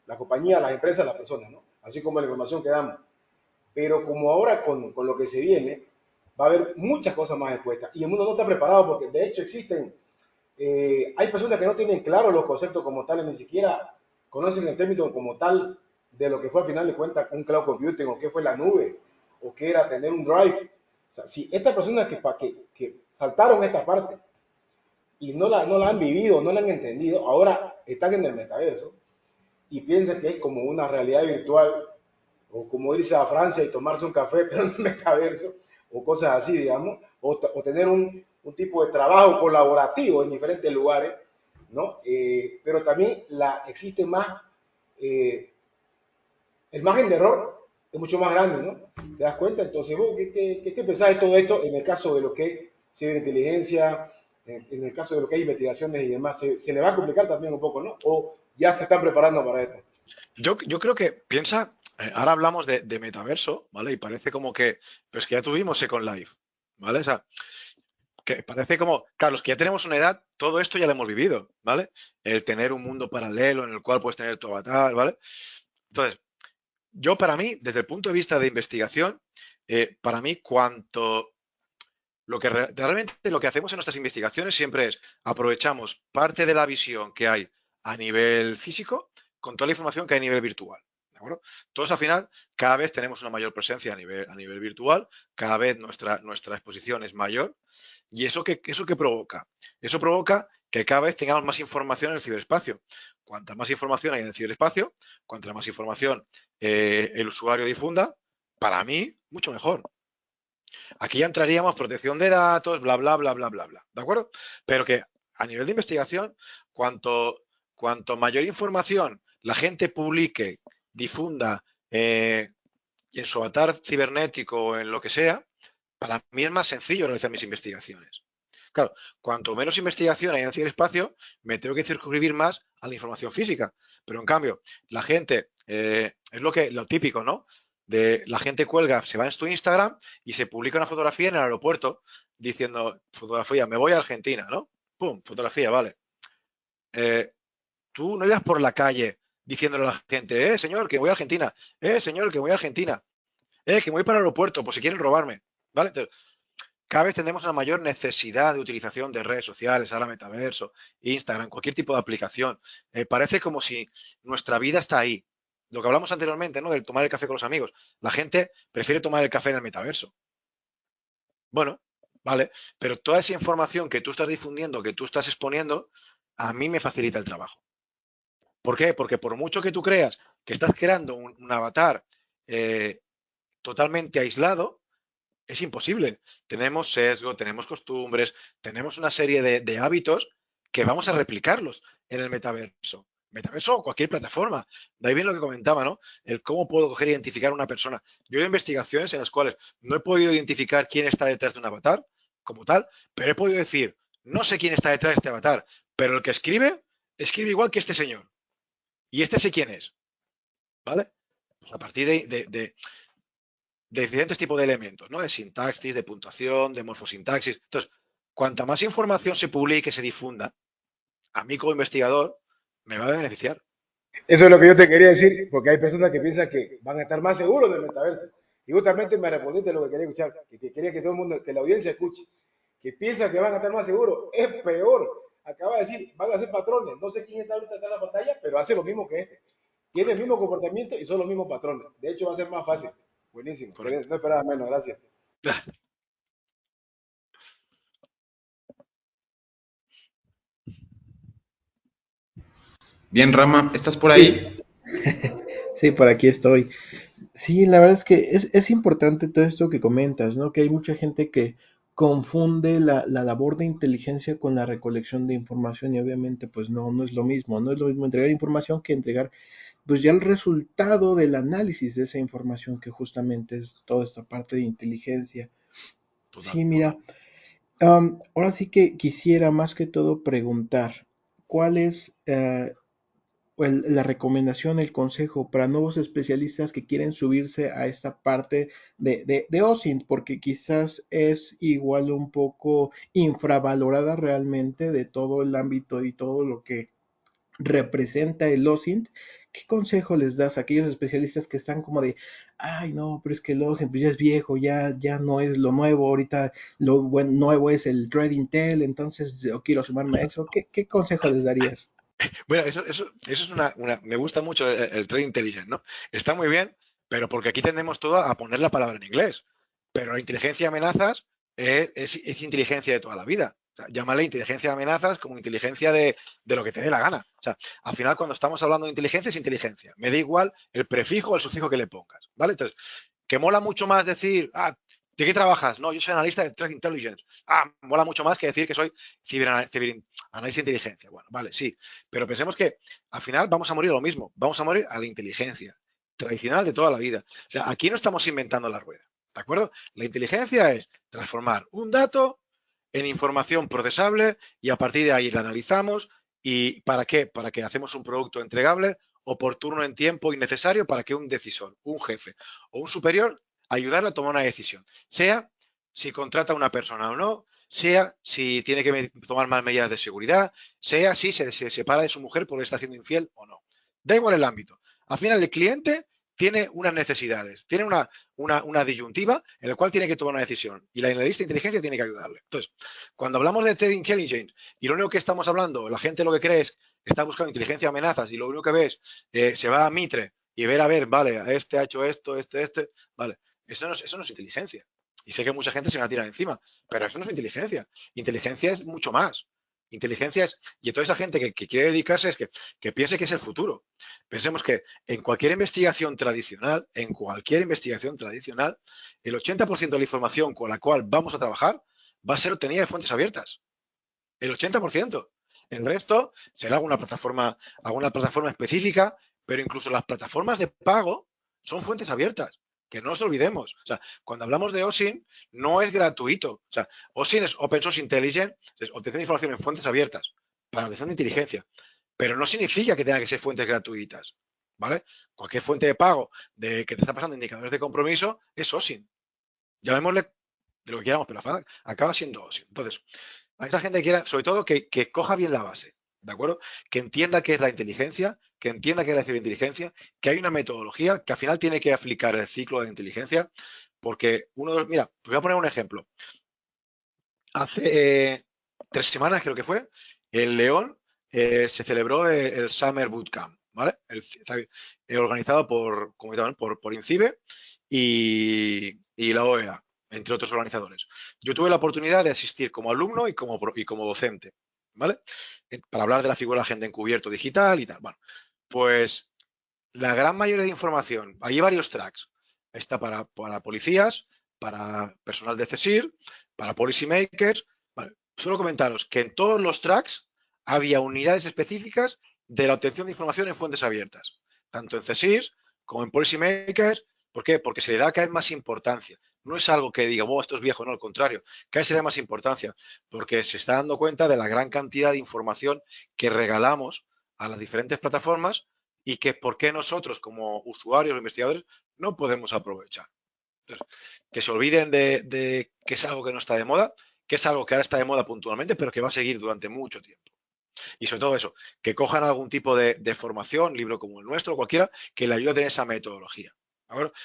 La compañía, las empresas, las personas, ¿no? Así como la información que damos. Pero como ahora con lo que se viene, va a haber muchas cosas más expuestas. Y el mundo no está preparado porque de hecho existen, hay personas que no tienen claro los conceptos como tales, ni siquiera conocen el término como tal de lo que fue al final de cuentas un cloud computing o qué fue la nube o qué era tener un drive. O sea, si estas personas que saltaron esta parte y no la han vivido, no la han entendido, ahora están en el metaverso y piensan que es como una realidad virtual o como irse a Francia y tomarse un café, pero en el metaverso, o cosas así, digamos, o tener un tipo de trabajo colaborativo en diferentes lugares, ¿no? Pero también existe más, eh, el margen de error es mucho más grande, ¿no? ¿Te das cuenta? Entonces, ¿vos qué pensás de todo esto en el caso de lo que es ciberinteligencia, en el caso de lo que hay investigaciones y demás? Se le va a complicar también un poco, ¿no? O ya se están preparando para esto. Yo creo que piensa, ahora hablamos de metaverso, ¿vale? Y parece como que, pero es que ya tuvimos Second Life, ¿vale? O sea, que parece como, claro, los que ya tenemos una edad, todo esto ya lo hemos vivido, ¿vale? El tener un mundo paralelo en el cual puedes tener tu avatar, ¿vale? Entonces, yo para mí, desde el punto de vista de investigación, para mí lo que realmente lo que hacemos en nuestras investigaciones siempre es aprovechamos parte de la visión que hay a nivel físico con toda la información que hay a nivel virtual. ¿De acuerdo? Todos al final, cada vez tenemos una mayor presencia a nivel virtual, cada vez nuestra exposición es mayor. ¿Y eso qué provoca? Eso provoca que cada vez tengamos más información en el ciberespacio. Cuanta más información hay en el ciberespacio, cuanta más información el usuario difunda, para mí, mucho mejor. Aquí ya entraríamos protección de datos, bla, bla, bla, bla, bla, bla. ¿De acuerdo? Pero que a nivel de investigación, cuanto mayor información la gente publique, difunda en su avatar cibernético o en lo que sea, para mí es más sencillo realizar mis investigaciones. Claro, cuanto menos investigación hay en el ciberespacio, me tengo que circunscribir más a la información física. Pero en cambio, la gente, es lo típico, ¿no? De la gente cuelga, se va en su Instagram y se publica una fotografía en el aeropuerto diciendo, fotografía, me voy a Argentina, ¿no? Pum, fotografía, vale. Tú no irás por la calle diciéndole a la gente, señor, que voy a Argentina, señor, que voy a Argentina, que voy para el aeropuerto, por si quieren robarme, ¿vale? Entonces, cada vez tenemos una mayor necesidad de utilización de redes sociales, ahora metaverso, Instagram, cualquier tipo de aplicación. Parece como si nuestra vida está ahí. Lo que hablamos anteriormente, ¿no? Del tomar el café con los amigos. La gente prefiere tomar el café en el metaverso. Bueno, vale, pero toda esa información que tú estás difundiendo, que tú estás exponiendo, a mí me facilita el trabajo. ¿Por qué? Porque por mucho que tú creas que estás creando un avatar eh, totalmente aislado, es imposible. Tenemos sesgo, tenemos costumbres, tenemos una serie de hábitos que vamos a replicarlos en el metaverso. Metaverso o cualquier plataforma. De ahí viene lo que comentaba, ¿no? El cómo puedo coger e identificar a una persona. Yo he investigaciones en las cuales no he podido identificar quién está detrás de un avatar como tal, pero he podido decir, no sé quién está detrás de este avatar, pero el que escribe igual que este señor. Y este sé quién es, ¿vale? Pues a partir de diferentes tipos de elementos, ¿no? De sintaxis, de puntuación, de morfosintaxis. Entonces, cuanta más información se publique, se difunda, a mí como investigador me va a beneficiar. Eso es lo que yo te quería decir, porque hay personas que piensan que van a estar más seguros del metaverso. Y justamente me respondiste lo que quería escuchar, que quería que todo el mundo, que la audiencia escuche, que piensa que van a estar más seguros. Es peor. Acaba de decir, van a ser patrones. No sé quién está ahorita acá en la pantalla, pero hace lo mismo que este. Tiene el mismo comportamiento y son los mismos patrones. De hecho, va a ser más fácil. Buenísimo. Correcto. No esperaba menos, gracias. Bien, Rama, ¿estás por ahí? Sí, por aquí estoy. Sí, la verdad es que es importante todo esto que comentas, ¿no? Que hay mucha gente que confunde la labor de inteligencia con la recolección de información y obviamente pues no es lo mismo, no es lo mismo entregar información que entregar pues ya el resultado del análisis de esa información que justamente es toda esta parte de inteligencia. Total. Sí, mira, ahora sí que quisiera más que todo preguntar, ¿cuál es la recomendación, el consejo para nuevos especialistas que quieren subirse a esta parte de OSINT? Porque quizás es igual un poco infravalorada realmente de todo el ámbito y todo lo que representa el OSINT. ¿Qué consejo les das a aquellos especialistas que están como de, ay no, pero es que el OSINT pues ya es viejo, ya no es lo nuevo, ahorita lo nuevo es el Trading Tail, entonces yo quiero sumarme a eso? ¿Qué consejo les darías? Bueno, eso es me gusta mucho el trade intelligence, ¿no? Está muy bien, pero porque aquí tendemos todo a poner la palabra en inglés. Pero la inteligencia de amenazas es inteligencia de toda la vida. O sea, llámale inteligencia de amenazas como inteligencia de lo que te dé la gana. O sea, al final cuando estamos hablando de inteligencia es inteligencia. Me da igual el prefijo o el sufijo que le pongas, ¿vale? Entonces, que mola mucho más decir, ¿de qué trabajas? No, yo soy analista de Threat Intelligence. Mola mucho más que decir que soy ciberanalista de inteligencia. Bueno, vale, sí. Pero pensemos que al final vamos a morir a lo mismo. Vamos a morir a la inteligencia tradicional de toda la vida. O sea, aquí no estamos inventando la rueda. ¿De acuerdo? La inteligencia es transformar un dato en información procesable y a partir de ahí la analizamos. ¿Y para qué? Para que hacemos un producto entregable oportuno en tiempo y necesario para que un decisor, un jefe o un superior ayudarle a tomar una decisión, sea si contrata a una persona o no, sea si tiene que tomar más medidas de seguridad, sea si se separa de su mujer porque está siendo infiel o no. Da igual el ámbito. Al final el cliente tiene unas necesidades, tiene una disyuntiva en la cual tiene que tomar una decisión y la analista de inteligencia tiene que ayudarle. Entonces, cuando hablamos de Threat Intelligence y lo único que estamos hablando, la gente lo que cree es que está buscando inteligencia de amenazas y lo único que ves se va a Mitre y ver, a ver, vale, este ha hecho esto, vale, eso no es inteligencia. Y sé que mucha gente se me va a tirar encima, pero eso no es inteligencia. Inteligencia es mucho más. Inteligencia es, y toda esa gente que quiere dedicarse es que piense que es el futuro. Pensemos que en cualquier investigación tradicional, el 80% de la información con la cual vamos a trabajar va a ser obtenida de fuentes abiertas. El 80%. El resto será alguna plataforma específica, pero incluso las plataformas de pago son fuentes abiertas. Que no nos olvidemos. O sea, cuando hablamos de OSINT, no es gratuito. O sea, OSINT es Open Source Intelligence, es obtención de información en fuentes abiertas para obtención de inteligencia. Pero no significa que tenga que ser fuentes gratuitas. ¿Vale? Cualquier fuente de pago que te está pasando indicadores de compromiso es OSINT. Llamémosle de lo que queramos, pero acaba siendo OSINT. Entonces, a esa gente que quiera, sobre todo, que coja bien la base, ¿de acuerdo? Que entienda qué es la inteligencia, que entienda qué es la ciberinteligencia, que hay una metodología que al final tiene que aplicar el ciclo de inteligencia, porque mira, pues voy a poner un ejemplo. Hace 3 semanas, creo que fue, en León se celebró el Summer Bootcamp, ¿vale? Organizado por INCIBE y la OEA, entre otros organizadores. Yo tuve la oportunidad de asistir como alumno y como docente, ¿vale? Para hablar de la figura de agente encubierto digital y tal. Bueno, pues la gran mayoría de información, hay varios tracks. Está para policías, para personal de CSIR, para policy makers. Vale. Solo comentaros que en todos los tracks había unidades específicas de la obtención de información en fuentes abiertas, tanto en CSIR como en policy makers. ¿Por qué? Porque se le da cada vez más importancia. No es algo que diga, esto es viejo, no, al contrario, cada vez se le da más importancia, porque se está dando cuenta de la gran cantidad de información que regalamos a las diferentes plataformas y que por qué nosotros como usuarios o investigadores no podemos aprovechar. Entonces, que se olviden de que es algo que no está de moda, que es algo que ahora está de moda puntualmente, pero que va a seguir durante mucho tiempo. Y sobre todo eso, que cojan algún tipo de formación, libro como el nuestro, cualquiera, que le ayude en esa metodología.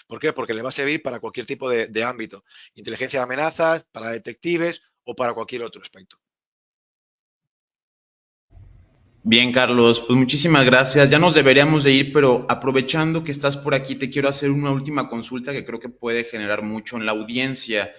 ¿Por qué? Porque le va a servir para cualquier tipo de ámbito. Inteligencia de amenazas, para detectives o para cualquier otro aspecto. Bien, Carlos, pues muchísimas gracias. Ya nos deberíamos de ir, pero aprovechando que estás por aquí, te quiero hacer una última consulta que creo que puede generar mucho en la audiencia.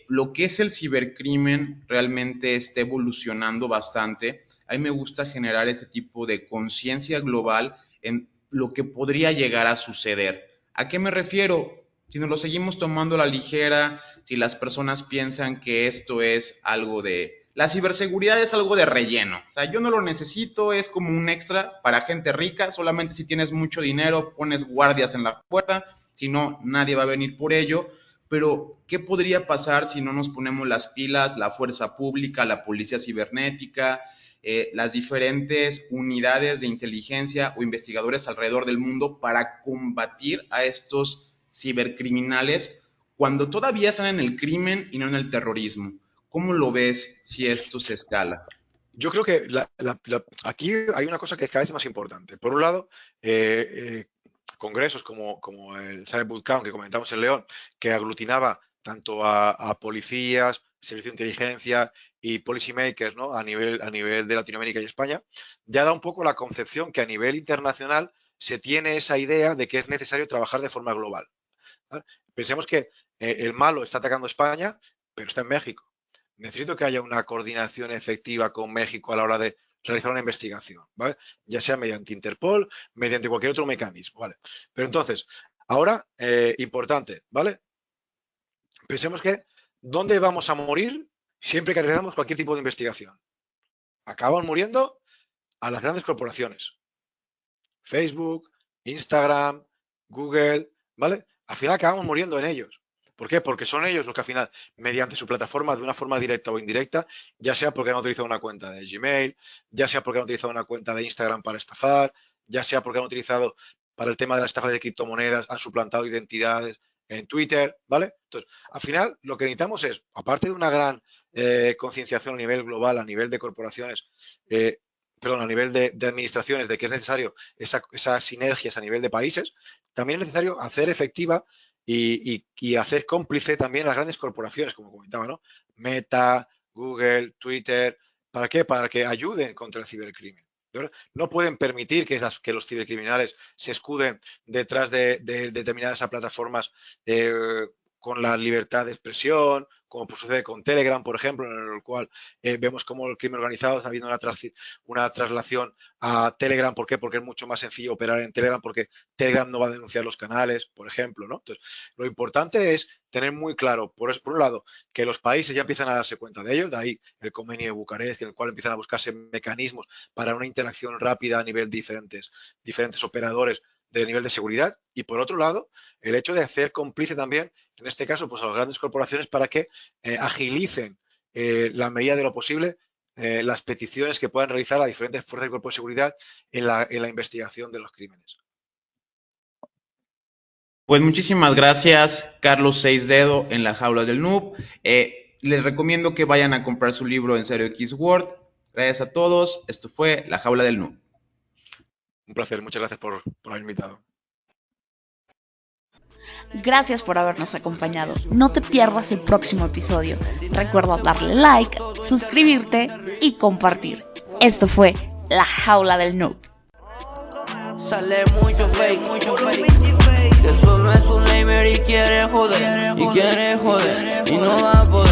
Lo que es el cibercrimen realmente está evolucionando bastante. A mí me gusta generar este tipo de conciencia global en lo que podría llegar a suceder. ¿A qué me refiero? Si nos lo seguimos tomando a la ligera, si las personas piensan que esto es algo de... La ciberseguridad es algo de relleno. O sea, yo no lo necesito, es como un extra para gente rica. Solamente si tienes mucho dinero, pones guardias en la puerta. Si no, nadie va a venir por ello. Pero, ¿qué podría pasar si no nos ponemos las pilas, la fuerza pública, la policía cibernética, las diferentes unidades de inteligencia o investigadores alrededor del mundo para combatir a estos cibercriminales cuando todavía están en el crimen y no en el terrorismo? ¿Cómo lo ves si esto se escala? Yo creo que aquí hay una cosa que es cada vez más importante. Por un lado, congresos como el Cyberbootcamp que comentamos en León, que aglutinaba tanto a policías, servicio de inteligencia y policymakers, ¿no? a nivel de Latinoamérica y España, ya da un poco la concepción que a nivel internacional se tiene esa idea de que es necesario trabajar de forma global, ¿vale? Pensemos que el malo está atacando a España, pero está en México. Necesito que haya una coordinación efectiva con México a la hora de realizar una investigación, ¿vale? Ya sea mediante Interpol, mediante cualquier otro mecanismo, ¿vale? Pero entonces, ahora, importante, ¿vale? Pensemos que, ¿dónde vamos a morir siempre que realizamos cualquier tipo de investigación? Acabamos muriendo a las grandes corporaciones. Facebook, Instagram, Google, ¿vale? Al final acabamos muriendo en ellos. ¿Por qué? Porque son ellos los que al final, mediante su plataforma, de una forma directa o indirecta, ya sea porque han utilizado una cuenta de Gmail, ya sea porque han utilizado una cuenta de Instagram para estafar, ya sea porque han utilizado para el tema de la estafa de criptomonedas, han suplantado identidades en Twitter, ¿vale? Entonces, al final, lo que necesitamos es, aparte de una gran concienciación a nivel global, a nivel de corporaciones, a nivel de administraciones, de que es necesario esas sinergias a nivel de países, también es necesario hacer efectiva y hacer cómplice también a las grandes corporaciones, como comentaba, ¿no? Meta, Google, Twitter. ¿Para qué? Para que ayuden contra el cibercrimen. No pueden permitir que los cibercriminales se escuden detrás de determinadas plataformas con la libertad de expresión, como sucede con Telegram, por ejemplo, en el cual vemos cómo el crimen organizado está habiendo una traslación a Telegram. ¿Por qué? Porque es mucho más sencillo operar en Telegram, porque Telegram no va a denunciar los canales, por ejemplo, ¿no? Entonces, lo importante es tener muy claro, por un lado, que los países ya empiezan a darse cuenta de ello, de ahí el convenio de Bucarest, en el cual empiezan a buscarse mecanismos para una interacción rápida a nivel de diferentes operadores de nivel de seguridad, y por otro lado, el hecho de hacer cómplice también, en este caso, pues a las grandes corporaciones para que agilicen la medida de lo posible las peticiones que puedan realizar a diferentes fuerzas y cuerpos de seguridad en la investigación de los crímenes. Pues muchísimas gracias, Carlos Seis Dedo, en la jaula del noob. Les recomiendo que vayan a comprar su libro En Serio X Word. Gracias a todos. Esto fue la jaula del noob. Un placer, muchas gracias por haber invitado. Gracias por habernos acompañado. No te pierdas el próximo episodio. Recuerda darle like, suscribirte y compartir. Esto fue La Jaula del Noob. Sale mucho fake, que solo es un lamer y quiere joder, y no va a poder.